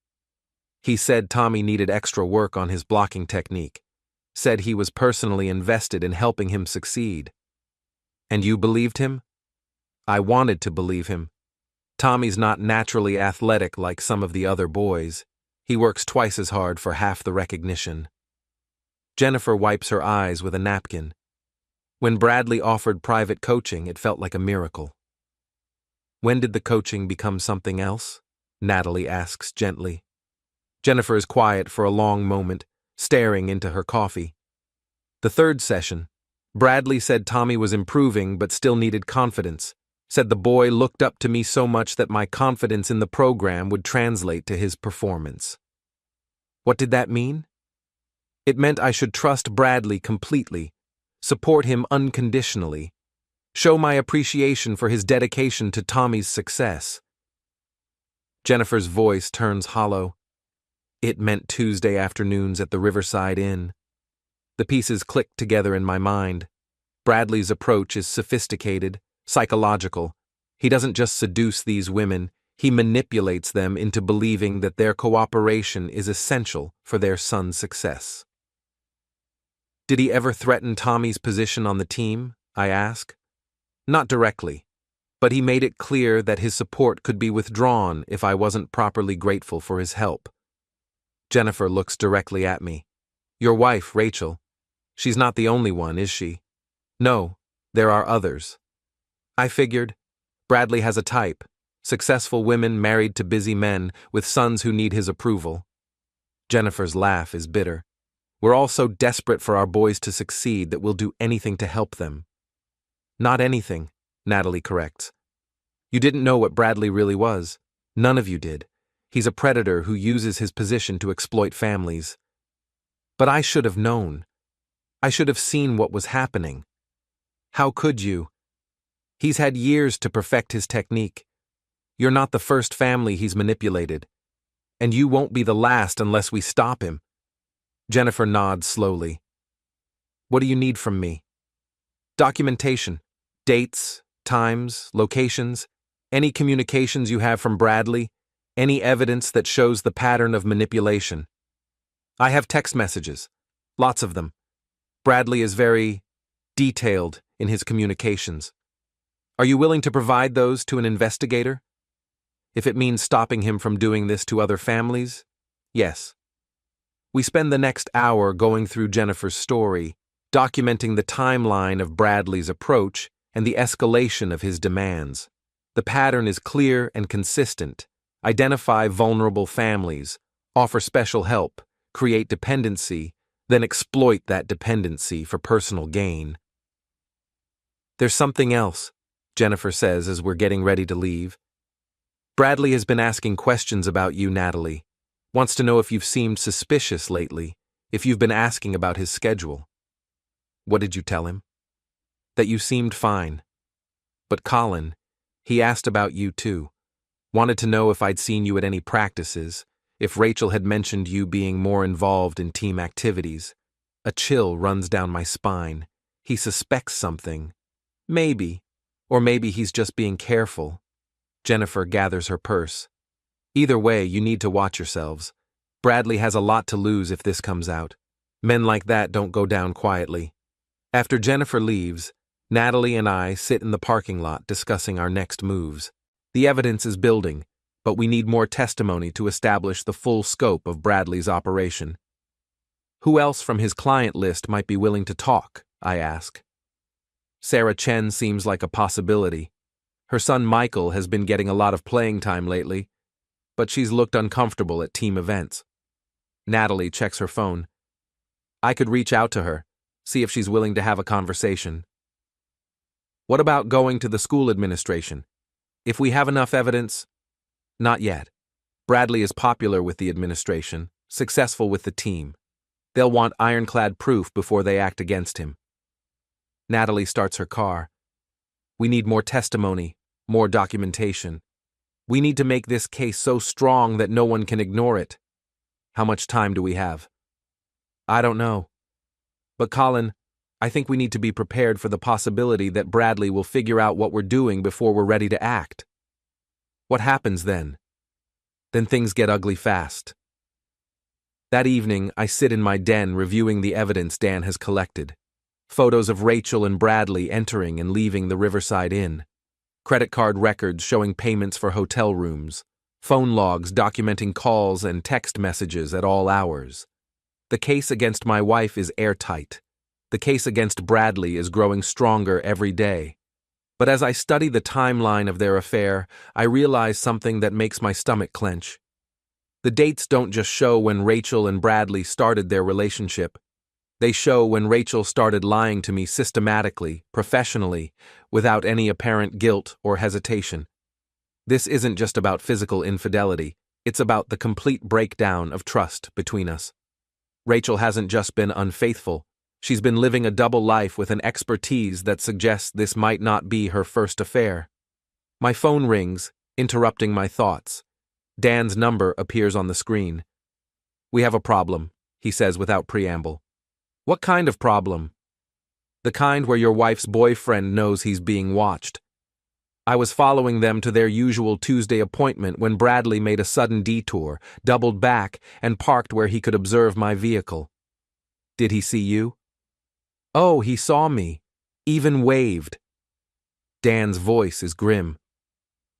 S1: He said Tommy needed extra work on his blocking technique. Said he was personally invested in helping him succeed. And you believed him? I wanted to believe him. Tommy's not naturally athletic like some of the other boys. He works twice as hard for half the recognition. Jennifer wipes her eyes with a napkin. When Bradley offered private coaching, it felt like a miracle. When did the coaching become something else? Natalie asks gently. Jennifer is quiet for a long moment, staring into her coffee. The third session. Bradley said Tommy was improving but still needed confidence. Said the boy looked up to me so much that my confidence in the program would translate to his performance. What did that mean? It meant I should trust Bradley completely, support him unconditionally, show my appreciation for his dedication to Tommy's success. Jennifer's voice turns hollow. It meant Tuesday afternoons at the Riverside Inn. The pieces click together in my mind. Bradley's approach is sophisticated, psychological. He doesn't just seduce these women, he manipulates them into believing that their cooperation is essential for their son's success. Did he ever threaten Tommy's position on the team? I ask. Not directly, but he made it clear that his support could be withdrawn if I wasn't properly grateful for his help. Jennifer looks directly at me. Your wife, Rachel. She's not the only one, is she? No, there are others. I figured. Bradley has a type. Successful women married to busy men with sons who need his approval. Jennifer's laugh is bitter. We're all so desperate for our boys to succeed that we'll do anything to help them. Not anything, Natalie corrects. You didn't know what Bradley really was. None of you did. He's a predator who uses his position to exploit families. But I should have known. I should have seen what was happening. How could you? He's had years to perfect his technique. You're not the first family he's manipulated. And you won't be the last unless we stop him. Jennifer nods slowly. What do you need from me? Documentation. Dates, times, locations, any communications you have from Bradley, any evidence that shows the pattern of manipulation. I have text messages. Lots of them. Bradley is very detailed in his communications. Are you willing to provide those to an investigator? If it means stopping him from doing this to other families, yes. We spend the next hour going through Jennifer's story, documenting the timeline of Bradley's approach and the escalation of his demands. The pattern is clear and consistent. Identify vulnerable families, offer special help, create dependency, then exploit that dependency for personal gain. There's something else, Jennifer says as we're getting ready to leave. Bradley has been asking questions about you, Natalie. Wants to know if you've seemed suspicious lately, if you've been asking about his schedule. What did you tell him? That you seemed fine. But Colin, he asked about you too. Wanted to know if I'd seen you at any practices, if Rachel had mentioned you being more involved in team activities. A chill runs down my spine. He suspects something. Maybe. Or maybe he's just being careful. Jennifer gathers her purse. Either way, you need to watch yourselves. Bradley has a lot to lose if this comes out. Men like that don't go down quietly. After Jennifer leaves, Natalie and I sit in the parking lot discussing our next moves. The evidence is building, but we need more testimony to establish the full scope of Bradley's operation. Who else from his client list might be willing to talk? I ask. Sarah Chen seems like a possibility. Her son Michael has been getting a lot of playing time lately, but she's looked uncomfortable at team events. Natalie checks her phone. I could reach out to her, see if she's willing to have a conversation. What about going to the school administration? If we have enough evidence? Not yet. Bradley is popular with the administration, successful with the team. They'll want ironclad proof before they act against him. Natalie starts her car. We need more testimony, more documentation. We need to make this case so strong that no one can ignore it. How much time do we have? I don't know. But Colin, I think we need to be prepared for the possibility that Bradley will figure out what we're doing before we're ready to act. What happens then? Then things get ugly fast. That evening, I sit in my den reviewing the evidence Dan has collected. Photos of Rachel and Bradley entering and leaving the Riverside Inn. Credit card records showing payments for hotel rooms. Phone logs documenting calls and text messages at all hours. The case against my wife is airtight. The case against Bradley is growing stronger every day. But as I study the timeline of their affair, I realize something that makes my stomach clench. The dates don't just show when Rachel and Bradley started their relationship. They show when Rachel started lying to me systematically, professionally, without any apparent guilt or hesitation. This isn't just about physical infidelity, it's about the complete breakdown of trust between us. Rachel hasn't just been unfaithful, she's been living a double life with an expertise that suggests this might not be her first affair. My phone rings, interrupting my thoughts. Dan's number appears on the screen. We have a problem, he says without preamble. What kind of problem? The kind where your wife's boyfriend knows he's being watched. I was following them to their usual Tuesday appointment when Bradley made a sudden detour, doubled back, and parked where he could observe my vehicle. Did he see you? Oh, he saw me. Even waved. Dan's voice is grim.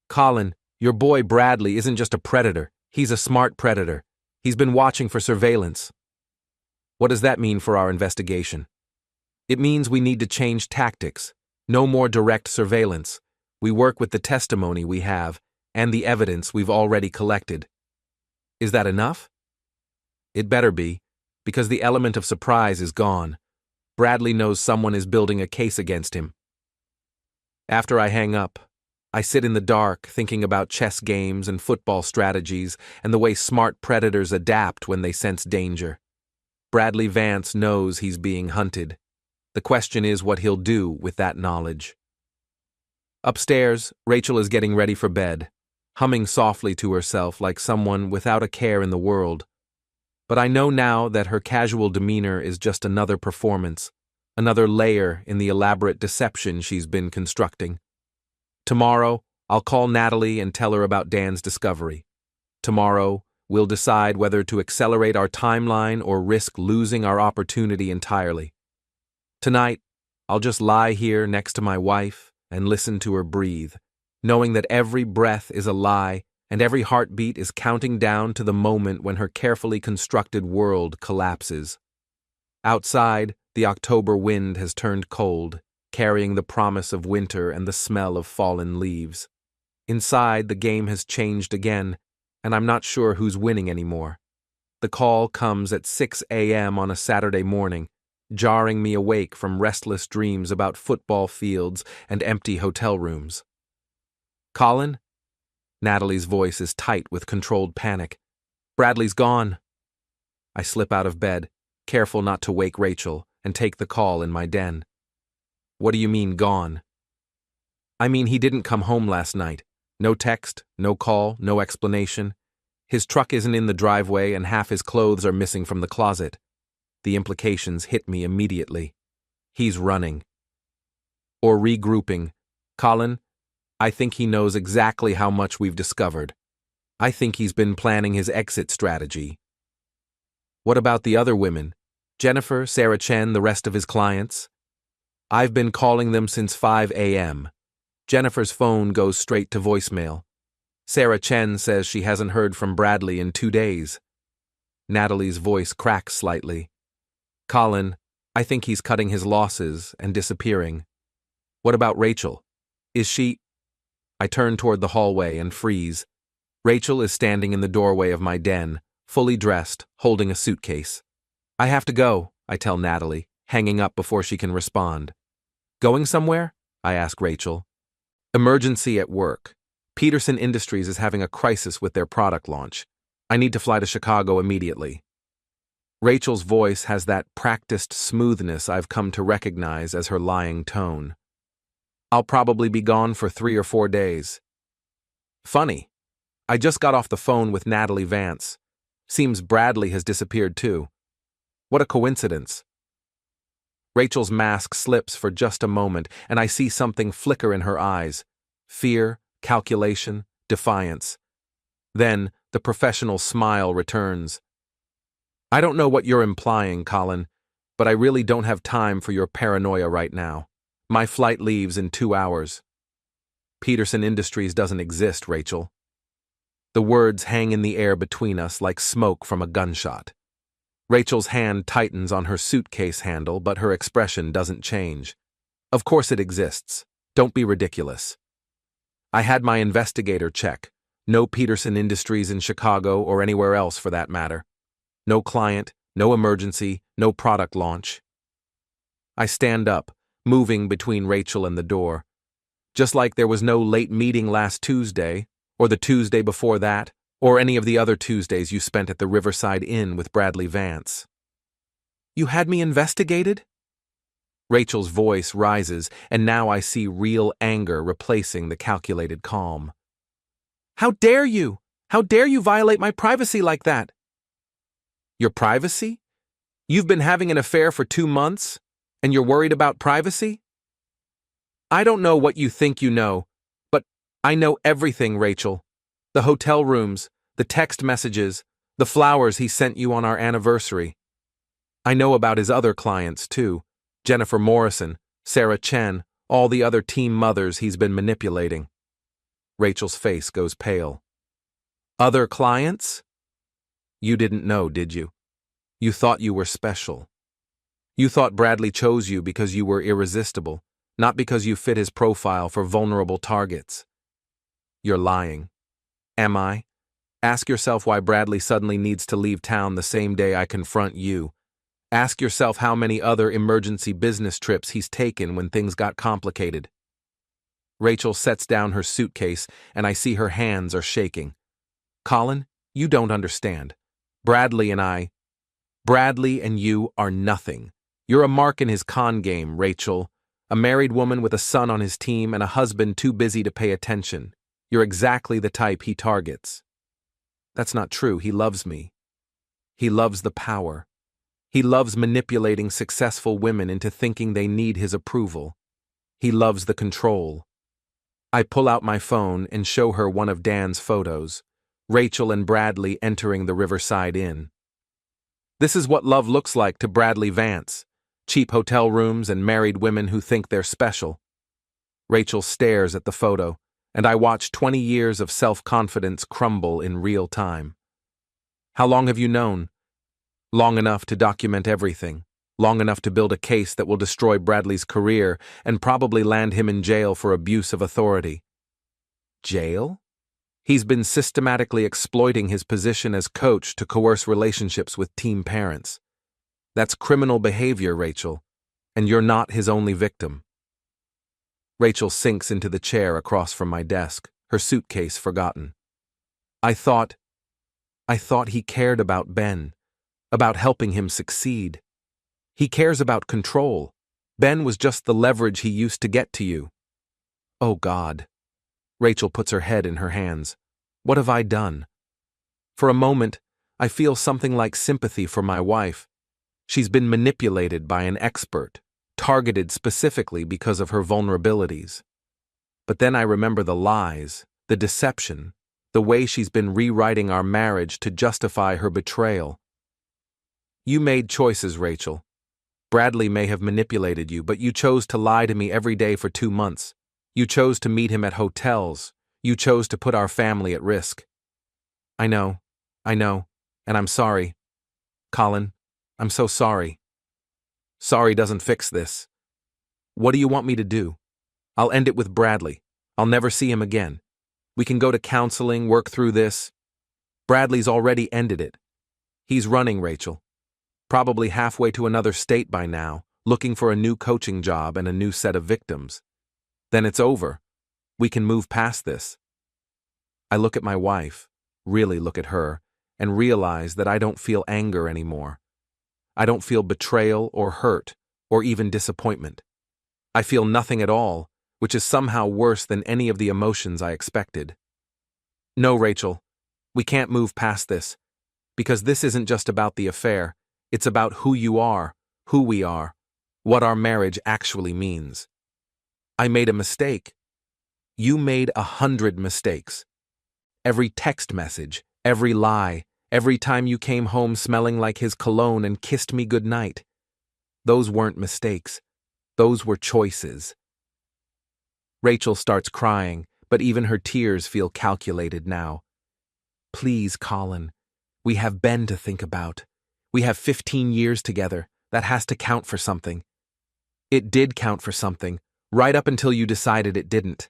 S1: Colin, your boy Bradley isn't just a predator, he's a smart predator. He's been watching for surveillance. What does that mean for our investigation? It means we need to change tactics. No more direct surveillance. We work with the testimony we have and the evidence we've already collected. Is that enough? It better be, because the element of surprise is gone. Bradley knows someone is building a case against him. After I hang up, I sit in the dark thinking about chess games and football strategies and the way smart predators adapt when they sense danger. Bradley Vance knows he's being hunted. The question is what he'll do with that knowledge. Upstairs, Rachel is getting ready for bed, humming softly to herself like someone without a care in the world. But I know now that her casual demeanor is just another performance, another layer in the elaborate deception she's been constructing. Tomorrow, I'll call Natalie and tell her about Dan's discovery. Tomorrow, we'll decide whether to accelerate our timeline or risk losing our opportunity entirely. Tonight, I'll just lie here next to my wife and listen to her breathe, knowing that every breath is a lie and every heartbeat is counting down to the moment when her carefully constructed world collapses. Outside, the October wind has turned cold, carrying the promise of winter and the smell of fallen leaves. Inside, the game has changed again, and I'm not sure who's winning anymore. The call comes at 6 a.m. on a Saturday morning, jarring me awake from restless dreams about football fields and empty hotel rooms. Colin? Natalie's voice is tight with controlled panic. Bradley's gone. I slip out of bed, careful not to wake Rachel, and take the call in my den. What do you mean, gone? I mean he didn't come home last night. No text, no call, no explanation. His truck isn't in the driveway and half his clothes are missing from the closet. The implications hit me immediately. He's running. Or regrouping. Colin, I think he knows exactly how much we've discovered. I think he's been planning his exit strategy. What about the other women? Jennifer, Sarah Chen, the rest of his clients? I've been calling them since 5 a.m. Jennifer's phone goes straight to voicemail. Sarah Chen says she hasn't heard from Bradley in 2 days. Natalie's voice cracks slightly. Colin, I think he's cutting his losses and disappearing. What about Rachel? Is she... I turn toward the hallway and freeze. Rachel is standing in the doorway of my den, fully dressed, holding a suitcase. I have to go, I tell Natalie, hanging up before she can respond. Going somewhere? I ask Rachel. Emergency at work. Peterson Industries is having a crisis with their product launch. I need to fly to Chicago immediately. Rachel's voice has that practiced smoothness I've come to recognize as her lying tone. I'll probably be gone for 3 or 4 days. Funny. I just got off the phone with Natalie Vance. Seems Bradley has disappeared too. What a coincidence. Rachel's mask slips for just a moment, and I see something flicker in her eyes. Fear, calculation, defiance. Then, the professional smile returns. I don't know what you're implying, Colin, but I really don't have time for your paranoia right now. My flight leaves in 2 hours. Peterson Industries doesn't exist, Rachel. The words hang in the air between us like smoke from a gunshot. Rachel's hand tightens on her suitcase handle, but her expression doesn't change. Of course it exists. Don't be ridiculous. I had my investigator check. No Peterson Industries in Chicago or anywhere else for that matter. No client, no emergency, no product launch. I stand up, moving between Rachel and the door. Just like there was no late meeting last Tuesday, or the Tuesday before that, or any of the other Tuesdays you spent at the Riverside Inn with Bradley Vance. You had me investigated? Rachel's voice rises, and now I see real anger replacing the calculated calm. How dare you? How dare you violate my privacy like that? Your privacy? You've been having an affair for 2 months, and you're worried about privacy? I don't know what you think you know, but I know everything, Rachel. The hotel rooms, the text messages, the flowers he sent you on our anniversary. I know about his other clients, too. Jennifer Morrison, Sarah Chen, all the other teen mothers he's been manipulating. Rachel's face goes pale. Other clients? You didn't know, did you? You thought you were special. You thought Bradley chose you because you were irresistible, not because you fit his profile for vulnerable targets. You're lying. Am I? Ask yourself why Bradley suddenly needs to leave town the same day I confront you. Ask yourself how many other emergency business trips he's taken when things got complicated. Rachel sets down her suitcase, and I see her hands are shaking. Colin, you don't understand. Bradley and you are nothing. You're a mark in his con game, Rachel. A married woman with a son on his team and a husband too busy to pay attention. You're exactly the type he targets. That's not true. He loves me. He loves the power. He loves manipulating successful women into thinking they need his approval. He loves the control. I pull out my phone and show her one of Dan's photos, Rachel and Bradley entering the Riverside Inn. This is what love looks like to Bradley Vance, cheap hotel rooms and married women who think they're special. Rachel stares at the photo, and I watch 20 years of self-confidence crumble in real time. How long have you known? Long enough to document everything. Long enough to build a case that will destroy Bradley's career and probably land him in jail for abuse of authority. Jail? He's been systematically exploiting his position as coach to coerce relationships with team parents. That's criminal behavior, Rachel, and you're not his only victim. Rachel sinks into the chair across from my desk, her suitcase forgotten. I thought he cared about Ben, about helping him succeed. He cares about control. Ben was just the leverage he used to get to you. Oh God. Rachel puts her head in her hands. What have I done? For a moment, I feel something like sympathy for my wife. She's been manipulated by an expert, targeted specifically because of her vulnerabilities. But then I remember the lies, the deception, the way she's been rewriting our marriage to justify her betrayal. You made choices, Rachel. Bradley may have manipulated you, but you chose to lie to me every day for 2 months. You chose to meet him at hotels. You chose to put our family at risk. I know, and I'm sorry. Colin, I'm so sorry. Sorry doesn't fix this. What do you want me to do? I'll end it with Bradley. I'll never see him again. We can go to counseling, work through this. Bradley's already ended it. He's running, Rachel. Probably halfway to another state by now, looking for a new coaching job and a new set of victims. Then it's over. We can move past this. I look at my wife, really look at her, and realize that I don't feel anger anymore. I don't feel betrayal or hurt, or even disappointment. I feel nothing at all, which is somehow worse than any of the emotions I expected. No, Rachel, we can't move past this, because this isn't just about the affair, it's about who you are, who we are, what our marriage actually means. I made a mistake. You made 100 mistakes. Every text message, every lie, every time you came home smelling like his cologne and kissed me goodnight. Those weren't mistakes. Those were choices. Rachel starts crying, but even her tears feel calculated now. Please, Colin. We have Ben to think about. We have 15 years together. That has to count for something. It did count for something, right up until you decided it didn't.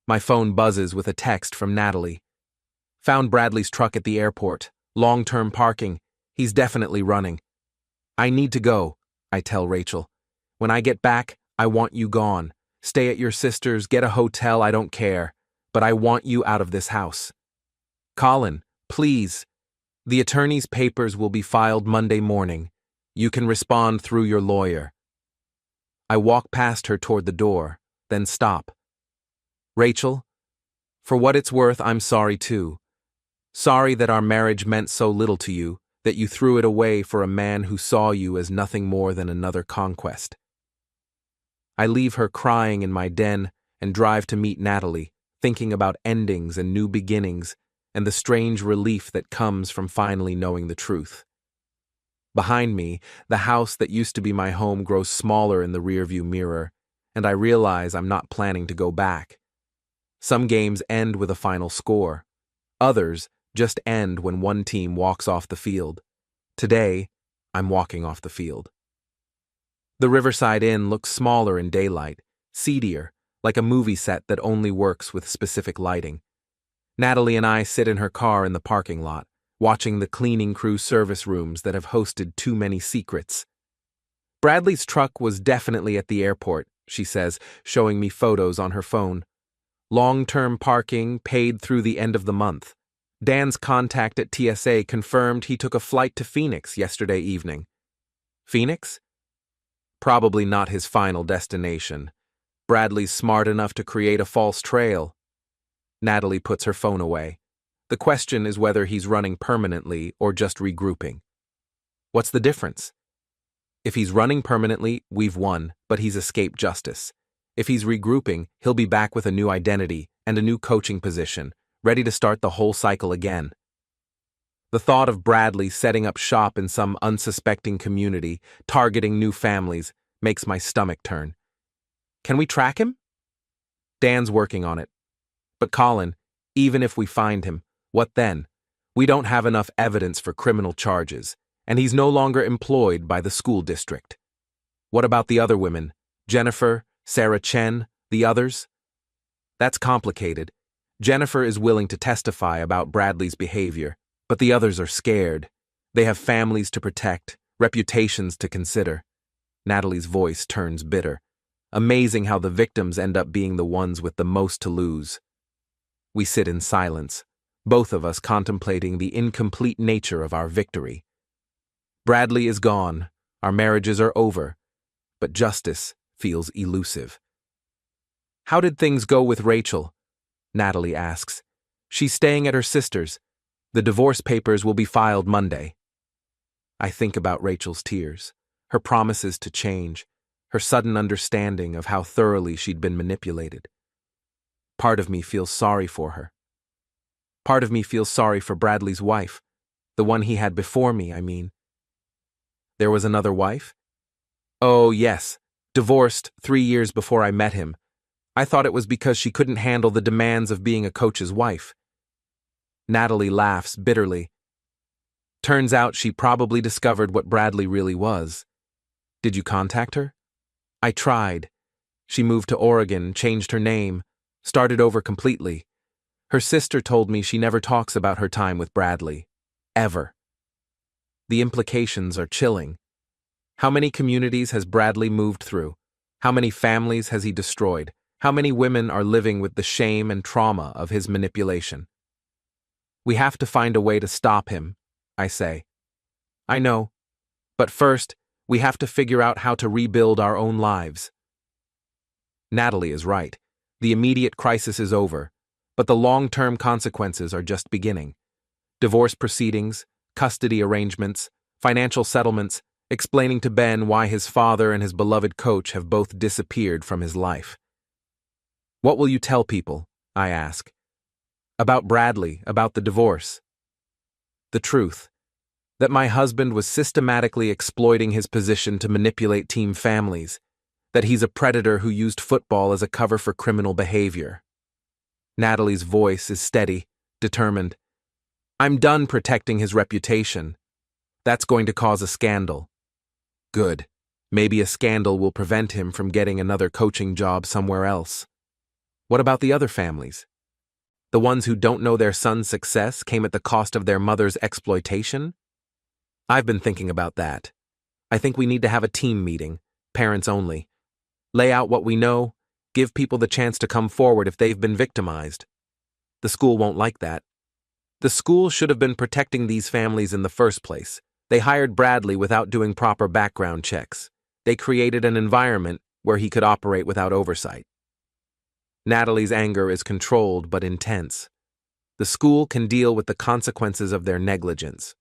S1: My phone buzzes with a text from Natalie. Found Bradley's truck at the airport. Long-term parking. He's definitely running. I need to go, I tell Rachel. When I get back, I want you gone. Stay at your sister's, get a hotel, I don't care. But I want you out of this house. Colin, please. The attorney's papers will be filed Monday morning. You can respond through your lawyer. I walk past her toward the door, then stop. Rachel, for what it's worth, I'm sorry too. Sorry that our marriage meant so little to you, that you threw it away for a man who saw you as nothing more than another conquest. I leave her crying in my den and drive to meet Natalie, thinking about endings and new beginnings and the strange relief that comes from finally knowing the truth. Behind me, the house that used to be my home grows smaller in the rearview mirror, and I realize I'm not planning to go back. Some games end with a final score. Others just end when one team walks off the field. Today, I'm walking off the field. The Riverside Inn looks smaller in daylight, seedier, like a movie set that only works with specific lighting. Natalie and I sit in her car in the parking lot, watching the cleaning crew service rooms that have hosted too many secrets. Bradley's truck was definitely at the airport, she says, showing me photos on her phone. Long-term parking, paid through the end of the month. Dan's contact at TSA confirmed he took a flight to Phoenix yesterday evening. Phoenix? Probably not his final destination. Bradley's smart enough to create a false trail. Natalie puts her phone away. The question is whether he's running permanently or just regrouping. What's the difference? If he's running permanently, we've won, but he's escaped justice. If he's regrouping, he'll be back with a new identity and a new coaching position, ready to start the whole cycle again. The thought of Bradley setting up shop in some unsuspecting community, targeting new families, makes my stomach turn. Can we track him? Dan's working on it. But Colin, even if we find him, what then? We don't have enough evidence for criminal charges, and he's no longer employed by the school district. What about the other women? Jennifer, Sarah Chen, the others? That's complicated. Jennifer is willing to testify about Bradley's behavior, but the others are scared. They have families to protect, reputations to consider. Natalie's voice turns bitter. Amazing how the victims end up being the ones with the most to lose. We sit in silence, both of us contemplating the incomplete nature of our victory. Bradley is gone, our marriages are over, but justice feels elusive. How did things go with Rachel? Natalie asks. She's staying at her sister's. The divorce papers will be filed Monday. I think about Rachel's tears, her promises to change, her sudden understanding of how thoroughly she'd been manipulated. Part of me feels sorry for her. Part of me feels sorry for Bradley's wife, the one he had before me, I mean. There was another wife? Oh, yes, divorced 3 years before I met him. I thought it was because she couldn't handle the demands of being a coach's wife. Natalie laughs bitterly. Turns out she probably discovered what Bradley really was. Did you contact her? I tried. She moved to Oregon, changed her name, started over completely. Her sister told me she never talks about her time with Bradley. Ever. The implications are chilling. How many communities has Bradley moved through? How many families has he destroyed? How many women are living with the shame and trauma of his manipulation? We have to find a way to stop him, I say. I know. But first, we have to figure out how to rebuild our own lives. Natalie is right. The immediate crisis is over, but the long-term consequences are just beginning. Divorce proceedings, custody arrangements, financial settlements, explaining to Ben why his father and his beloved coach have both disappeared from his life. What will you tell people? I ask. About Bradley, about the divorce. The truth. That my husband was systematically exploiting his position to manipulate team families. That he's a predator who used football as a cover for criminal behavior. Natalie's voice is steady, determined. I'm done protecting his reputation. That's going to cause a scandal. Good. Maybe a scandal will prevent him from getting another coaching job somewhere else. What about the other families? The ones who don't know their son's success came at the cost of their mother's exploitation? I've been thinking about that. I think we need to have a team meeting, parents only. Lay out what we know, give people the chance to come forward if they've been victimized. The school won't like that. The school should have been protecting these families in the first place. They hired Bradley without doing proper background checks. They created an environment where he could operate without oversight. Natalie's anger is controlled but intense. The school can deal with the consequences of their negligence.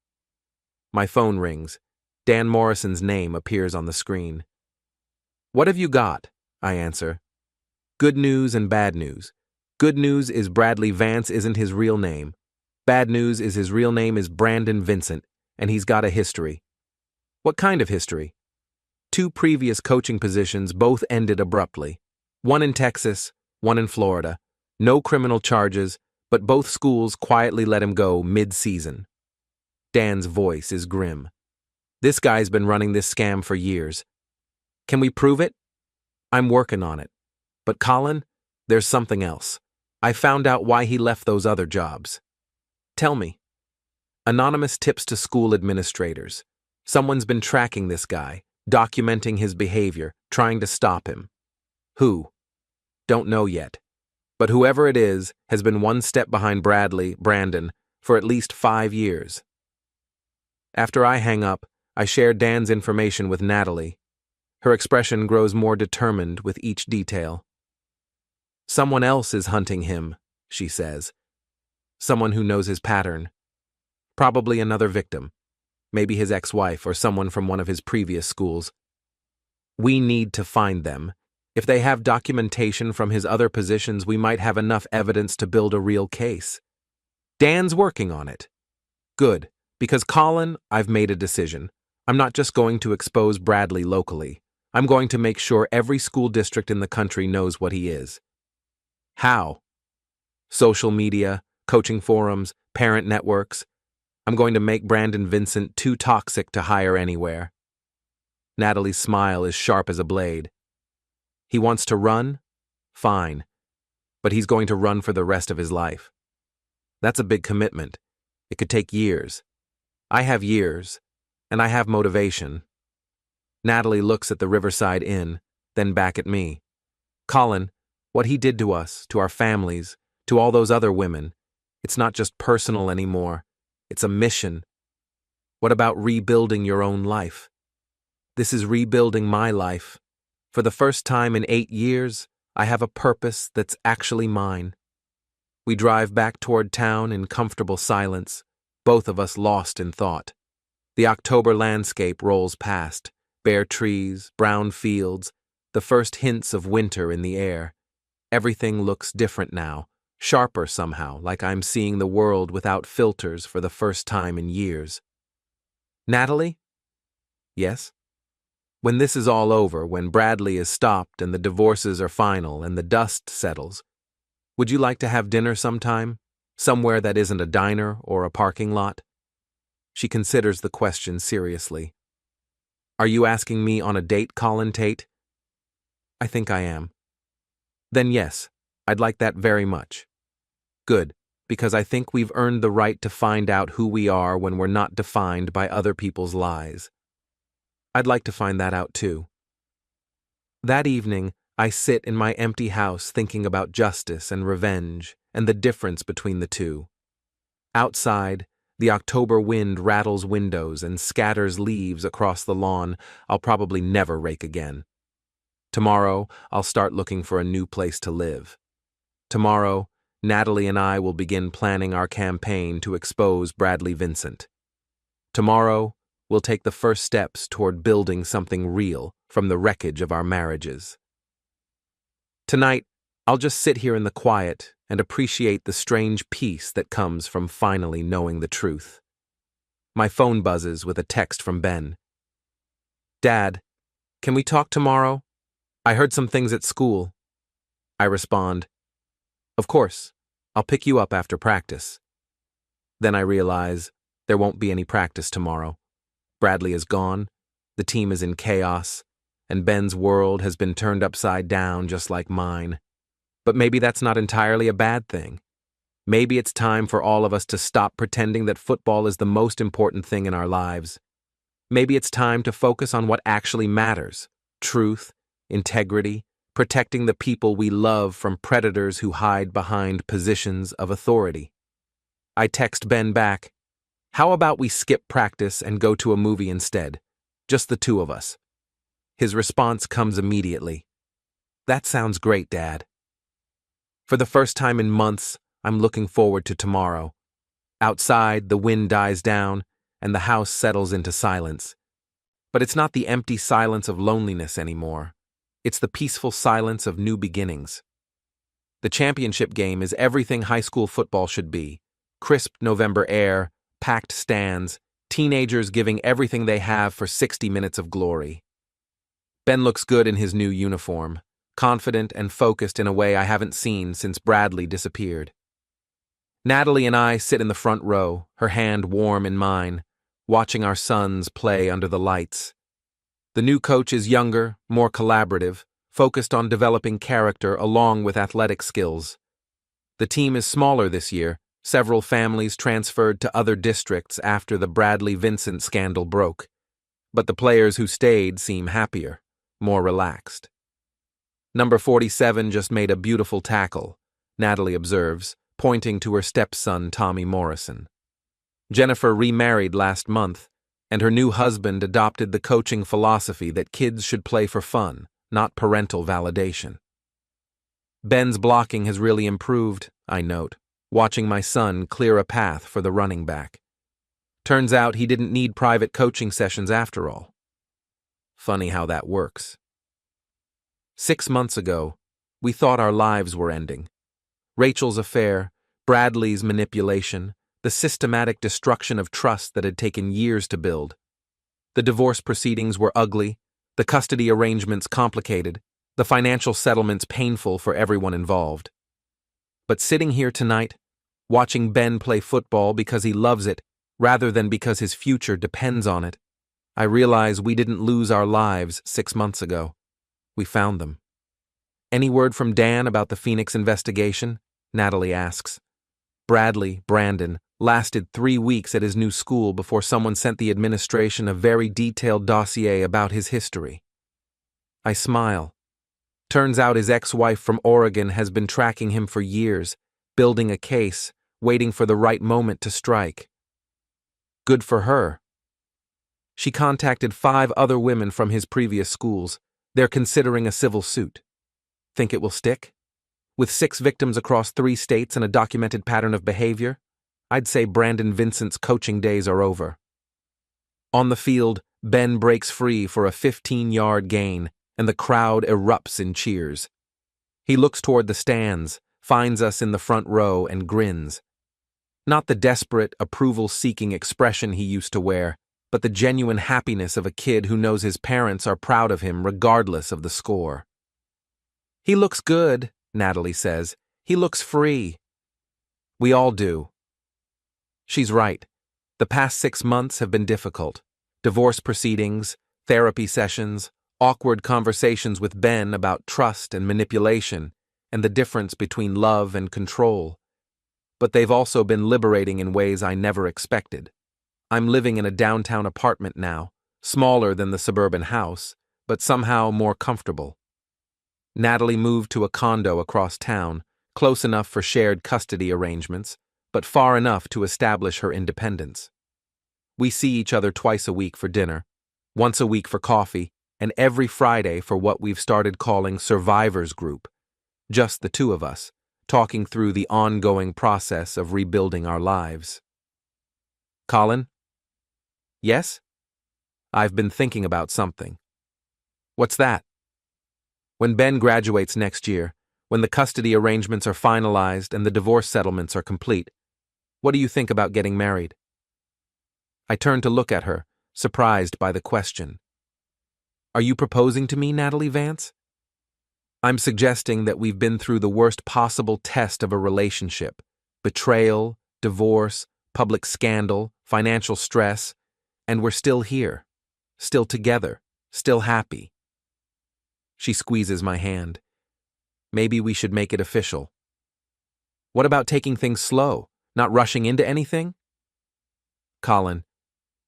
S1: My phone rings. Dan Morrison's name appears on the screen. What have you got? I answer. Good news and bad news. Good news is Bradley Vance isn't his real name. Bad news is his real name is Brandon Vincent, and he's got a history. What kind of history? 2 previous coaching positions both ended abruptly. One in Texas, one in Florida. No criminal charges, but both schools quietly let him go mid-season. Dan's voice is grim. This guy's been running this scam for years. Can we prove it? I'm working on it. But Colin, there's something else. I found out why he left those other jobs. Tell me. Anonymous tips to school administrators. Someone's been tracking this guy, documenting his behavior, trying to stop him. Who? Don't know yet. But whoever it is has been one step behind Brandon, for at least 5 years. After I hang up, I share Dan's information with Natalie. Her expression grows more determined with each detail. Someone else is hunting him, she says. Someone who knows his pattern. Probably another victim. Maybe his ex-wife or someone from one of his previous schools. We need to find them. If they have documentation from his other positions, we might have enough evidence to build a real case. Dan's working on it. Good, because Colin, I've made a decision. I'm not just going to expose Bradley locally. I'm going to make sure every school district in the country knows what he is. How? Social media, coaching forums, parent networks. I'm going to make Brandon Vincent too toxic to hire anywhere. Natalie's smile is sharp as a blade. He wants to run? Fine. But he's going to run for the rest of his life. That's a big commitment. It could take years. I have years, and I have motivation. Natalie looks at the Riverside Inn, then back at me. Colin, what he did to us, to our families, to all those other women, it's not just personal anymore. It's a mission. What about rebuilding your own life? This is rebuilding my life. For the first time in 8 years, I have a purpose that's actually mine. We drive back toward town in comfortable silence, both of us lost in thought. The October landscape rolls past, bare trees, brown fields, the first hints of winter in the air. Everything looks different now, sharper somehow, like I'm seeing the world without filters for the first time in years. Natalie? Yes? When this is all over, when Bradley is stopped and the divorces are final and the dust settles, would you like to have dinner sometime? Somewhere that isn't a diner or a parking lot? She considers the question seriously. Are you asking me on a date, Colin Tate? I think I am. Then yes, I'd like that very much. Good, because I think we've earned the right to find out who we are when we're not defined by other people's lies. I'd like to find that out too. That evening, I sit in my empty house thinking about justice and revenge and the difference between the two. Outside, the October wind rattles windows and scatters leaves across the lawn I'll probably never rake again. Tomorrow, I'll start looking for a new place to live. Tomorrow, Natalie and I will begin planning our campaign to expose Bradley Vincent. Tomorrow, we'll take the first steps toward building something real from the wreckage of our marriages. Tonight, I'll just sit here in the quiet and appreciate the strange peace that comes from finally knowing the truth. My phone buzzes with a text from Ben. "Dad, can we talk tomorrow? I heard some things at school." I respond, "Of course, I'll pick you up after practice." Then I realize there won't be any practice tomorrow. Bradley is gone, the team is in chaos, and Ben's world has been turned upside down just like mine. But maybe that's not entirely a bad thing. Maybe it's time for all of us to stop pretending that football is the most important thing in our lives. Maybe it's time to focus on what actually matters: truth, integrity, protecting the people we love from predators who hide behind positions of authority. I text Ben back, "How about we skip practice and go to a movie instead? Just the two of us." His response comes immediately. "That sounds great, Dad." For the first time in months, I'm looking forward to tomorrow. Outside, the wind dies down, and the house settles into silence. But it's not the empty silence of loneliness anymore. It's the peaceful silence of new beginnings. The championship game is everything high school football should be: crisp November air, packed stands, teenagers giving everything they have for 60 minutes of glory. Ben looks good in his new uniform, confident and focused in a way I haven't seen since Bradley disappeared. Natalie and I sit in the front row, her hand warm in mine, watching our sons play under the lights. The new coach is younger, more collaborative, focused on developing character along with athletic skills. The team is smaller this year. Several families transferred to other districts after the Bradley Vincent scandal broke. But the players who stayed seem happier, more relaxed. "Number 47 just made a beautiful tackle," Natalie observes, pointing to her stepson Tommy Morrison. Jennifer remarried last month, and her new husband adopted the coaching philosophy that kids should play for fun, not parental validation. Ben's blocking has really improved, I note, watching my son clear a path for the running back. Turns out he didn't need private coaching sessions after all. Funny how that works. 6 months ago, we thought our lives were ending. Rachel's affair, Bradley's manipulation, the systematic destruction of trust that had taken years to build. The divorce proceedings were ugly, the custody arrangements complicated, the financial settlements painful for everyone involved. But sitting here tonight, watching Ben play football because he loves it rather than because his future depends on it, I realize we didn't lose our lives 6 months ago. We found them. "Any word from Dan about the Phoenix investigation?" Natalie asks. Brandon, lasted 3 weeks at his new school before someone sent the administration a very detailed dossier about his history. I smile. Turns out his ex-wife from Oregon has been tracking him for years, building a case, waiting for the right moment to strike. Good for her. She contacted 5 other women from his previous schools. They're considering a civil suit. Think it will stick? With 6 victims across 3 states and a documented pattern of behavior, I'd say Brandon Vincent's coaching days are over. On the field, Ben breaks free for a 15-yard gain, and the crowd erupts in cheers. He looks toward the stands, finds us in the front row, and grins. Not the desperate, approval-seeking expression he used to wear, but the genuine happiness of a kid who knows his parents are proud of him regardless of the score. "He looks good," Natalie says. "He looks free." We all do. She's right. The past 6 months have been difficult. Divorce proceedings, therapy sessions, awkward conversations with Ben about trust and manipulation, and the difference between love and control. but they've also been liberating in ways I never expected. I'm living in a downtown apartment now, smaller than the suburban house, but somehow more comfortable. Natalie moved to a condo across town, close enough for shared custody arrangements, but far enough to establish her independence. We see each other twice a week for dinner, once a week for coffee, and every Friday for what we've started calling Survivors Group, just the two of us, talking through the ongoing process of rebuilding our lives. Colin? Yes? I've been thinking about something. What's that? When Ben graduates next year, when the custody arrangements are finalized and the divorce settlements are complete, what do you think about getting married? I turned to look at her, surprised by the question. Are you proposing to me, Natalie Vance? I'm suggesting that we've been through the worst possible test of a relationship: betrayal, divorce, public scandal, financial stress, and we're still here, still together, still happy. She squeezes my hand. Maybe we should make it official. What about taking things slow, not rushing into anything? Colin,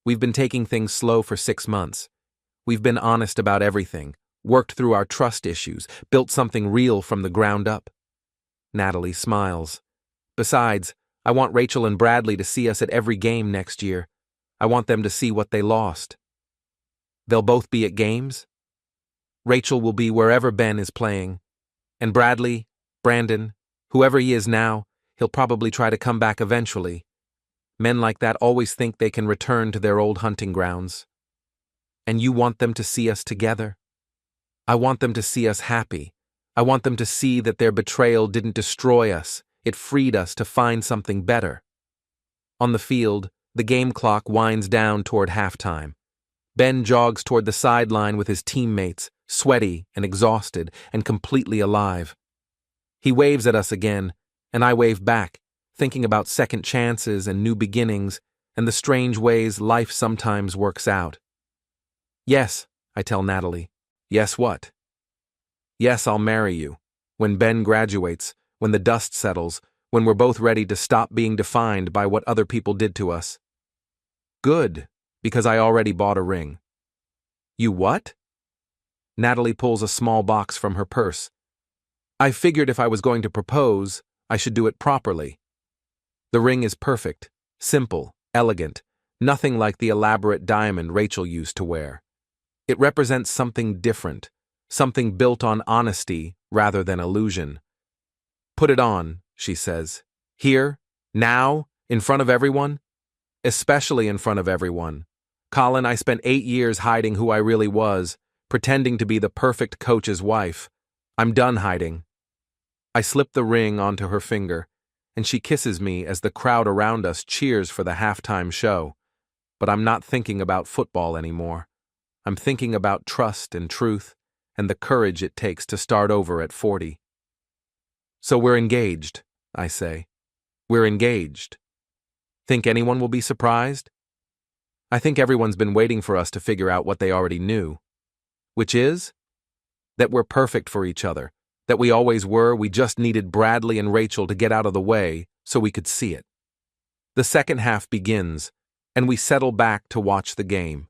S1: we've been taking things slow for 6 months. We've been honest about everything, worked through our trust issues, built something real from the ground up. Natalie smiles. Besides, I want Rachel and Bradley to see us at every game next year. I want them to see what they lost. They'll both be at games. Rachel will be wherever Ben is playing. And Bradley, Brandon, whoever he is now, he'll probably try to come back eventually. Men like that always think they can return to their old hunting grounds. And you want them to see us together? I want them to see us happy. I want them to see that their betrayal didn't destroy us. It freed us to find something better. On the field, the game clock winds down toward halftime. Ben jogs toward the sideline with his teammates, sweaty and exhausted and completely alive. He waves at us again, and I wave back, thinking about second chances and new beginnings and the strange ways life sometimes works out. Yes, I tell Natalie. Yes, what? Yes, I'll marry you. When Ben graduates, when the dust settles, when we're both ready to stop being defined by what other people did to us. Good, because I already bought a ring. You what? Natalie pulls a small box from her purse. I figured if I was going to propose, I should do it properly. The ring is perfect, simple, elegant, nothing like the elaborate diamond Rachel used to wear. It represents something different, something built on honesty rather than illusion. Put it on, she says. Here, now, in front of everyone? Especially in front of everyone. Colin, I spent 8 years hiding who I really was, pretending to be the perfect coach's wife. I'm done hiding. I slip the ring onto her finger, and she kisses me as the crowd around us cheers for the halftime show. But I'm not thinking about football anymore. I'm thinking about trust and truth, and the courage it takes to start over at 40. So we're engaged, I say. We're engaged. Think anyone will be surprised? I think everyone's been waiting for us to figure out what they already knew. Which is? That we're perfect for each other. That we always were, we just needed Bradley and Rachel to get out of the way so we could see it. The second half begins, and we settle back to watch the game.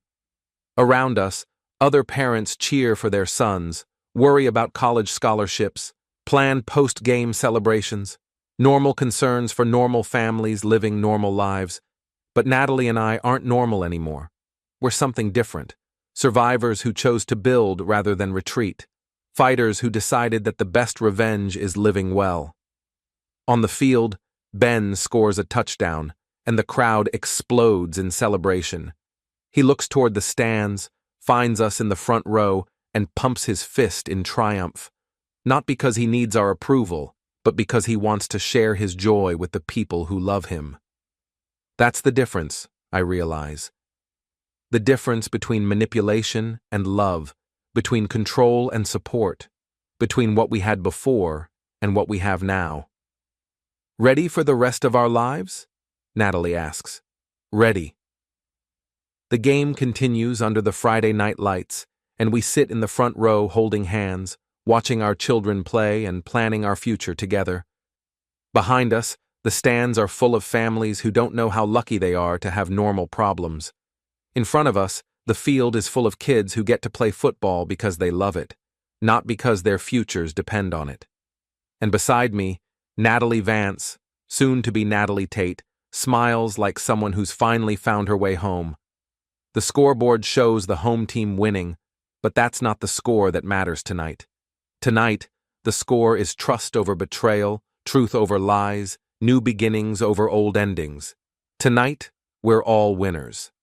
S1: Around us, other parents cheer for their sons, worry about college scholarships, plan post-game celebrations, normal concerns for normal families living normal lives. But Natalie and I aren't normal anymore. We're something different. Survivors who chose to build rather than retreat. Fighters who decided that the best revenge is living well. On the field, Ben scores a touchdown, and the crowd explodes in celebration. He looks toward the stands, finds us in the front row, and pumps his fist in triumph. Not because he needs our approval, but because he wants to share his joy with the people who love him. That's the difference, I realize. The difference between manipulation and love, between control and support, between what we had before and what we have now. Ready for the rest of our lives? Natalie asks. Ready. The game continues under the Friday night lights, and we sit in the front row holding hands, watching our children play and planning our future together. Behind us, The stands are full of families who don't know how lucky they are to have normal problems. In front of us, the field is full of kids who get to play football because they love it, not because their futures depend on it. And beside me, Natalie Vance, soon to be Natalie Tate, smiles like someone who's finally found her way home. The scoreboard shows the home team winning, but that's not the score that matters tonight. Tonight, the score is trust over betrayal, truth over lies, new beginnings over old endings. Tonight, we're all winners.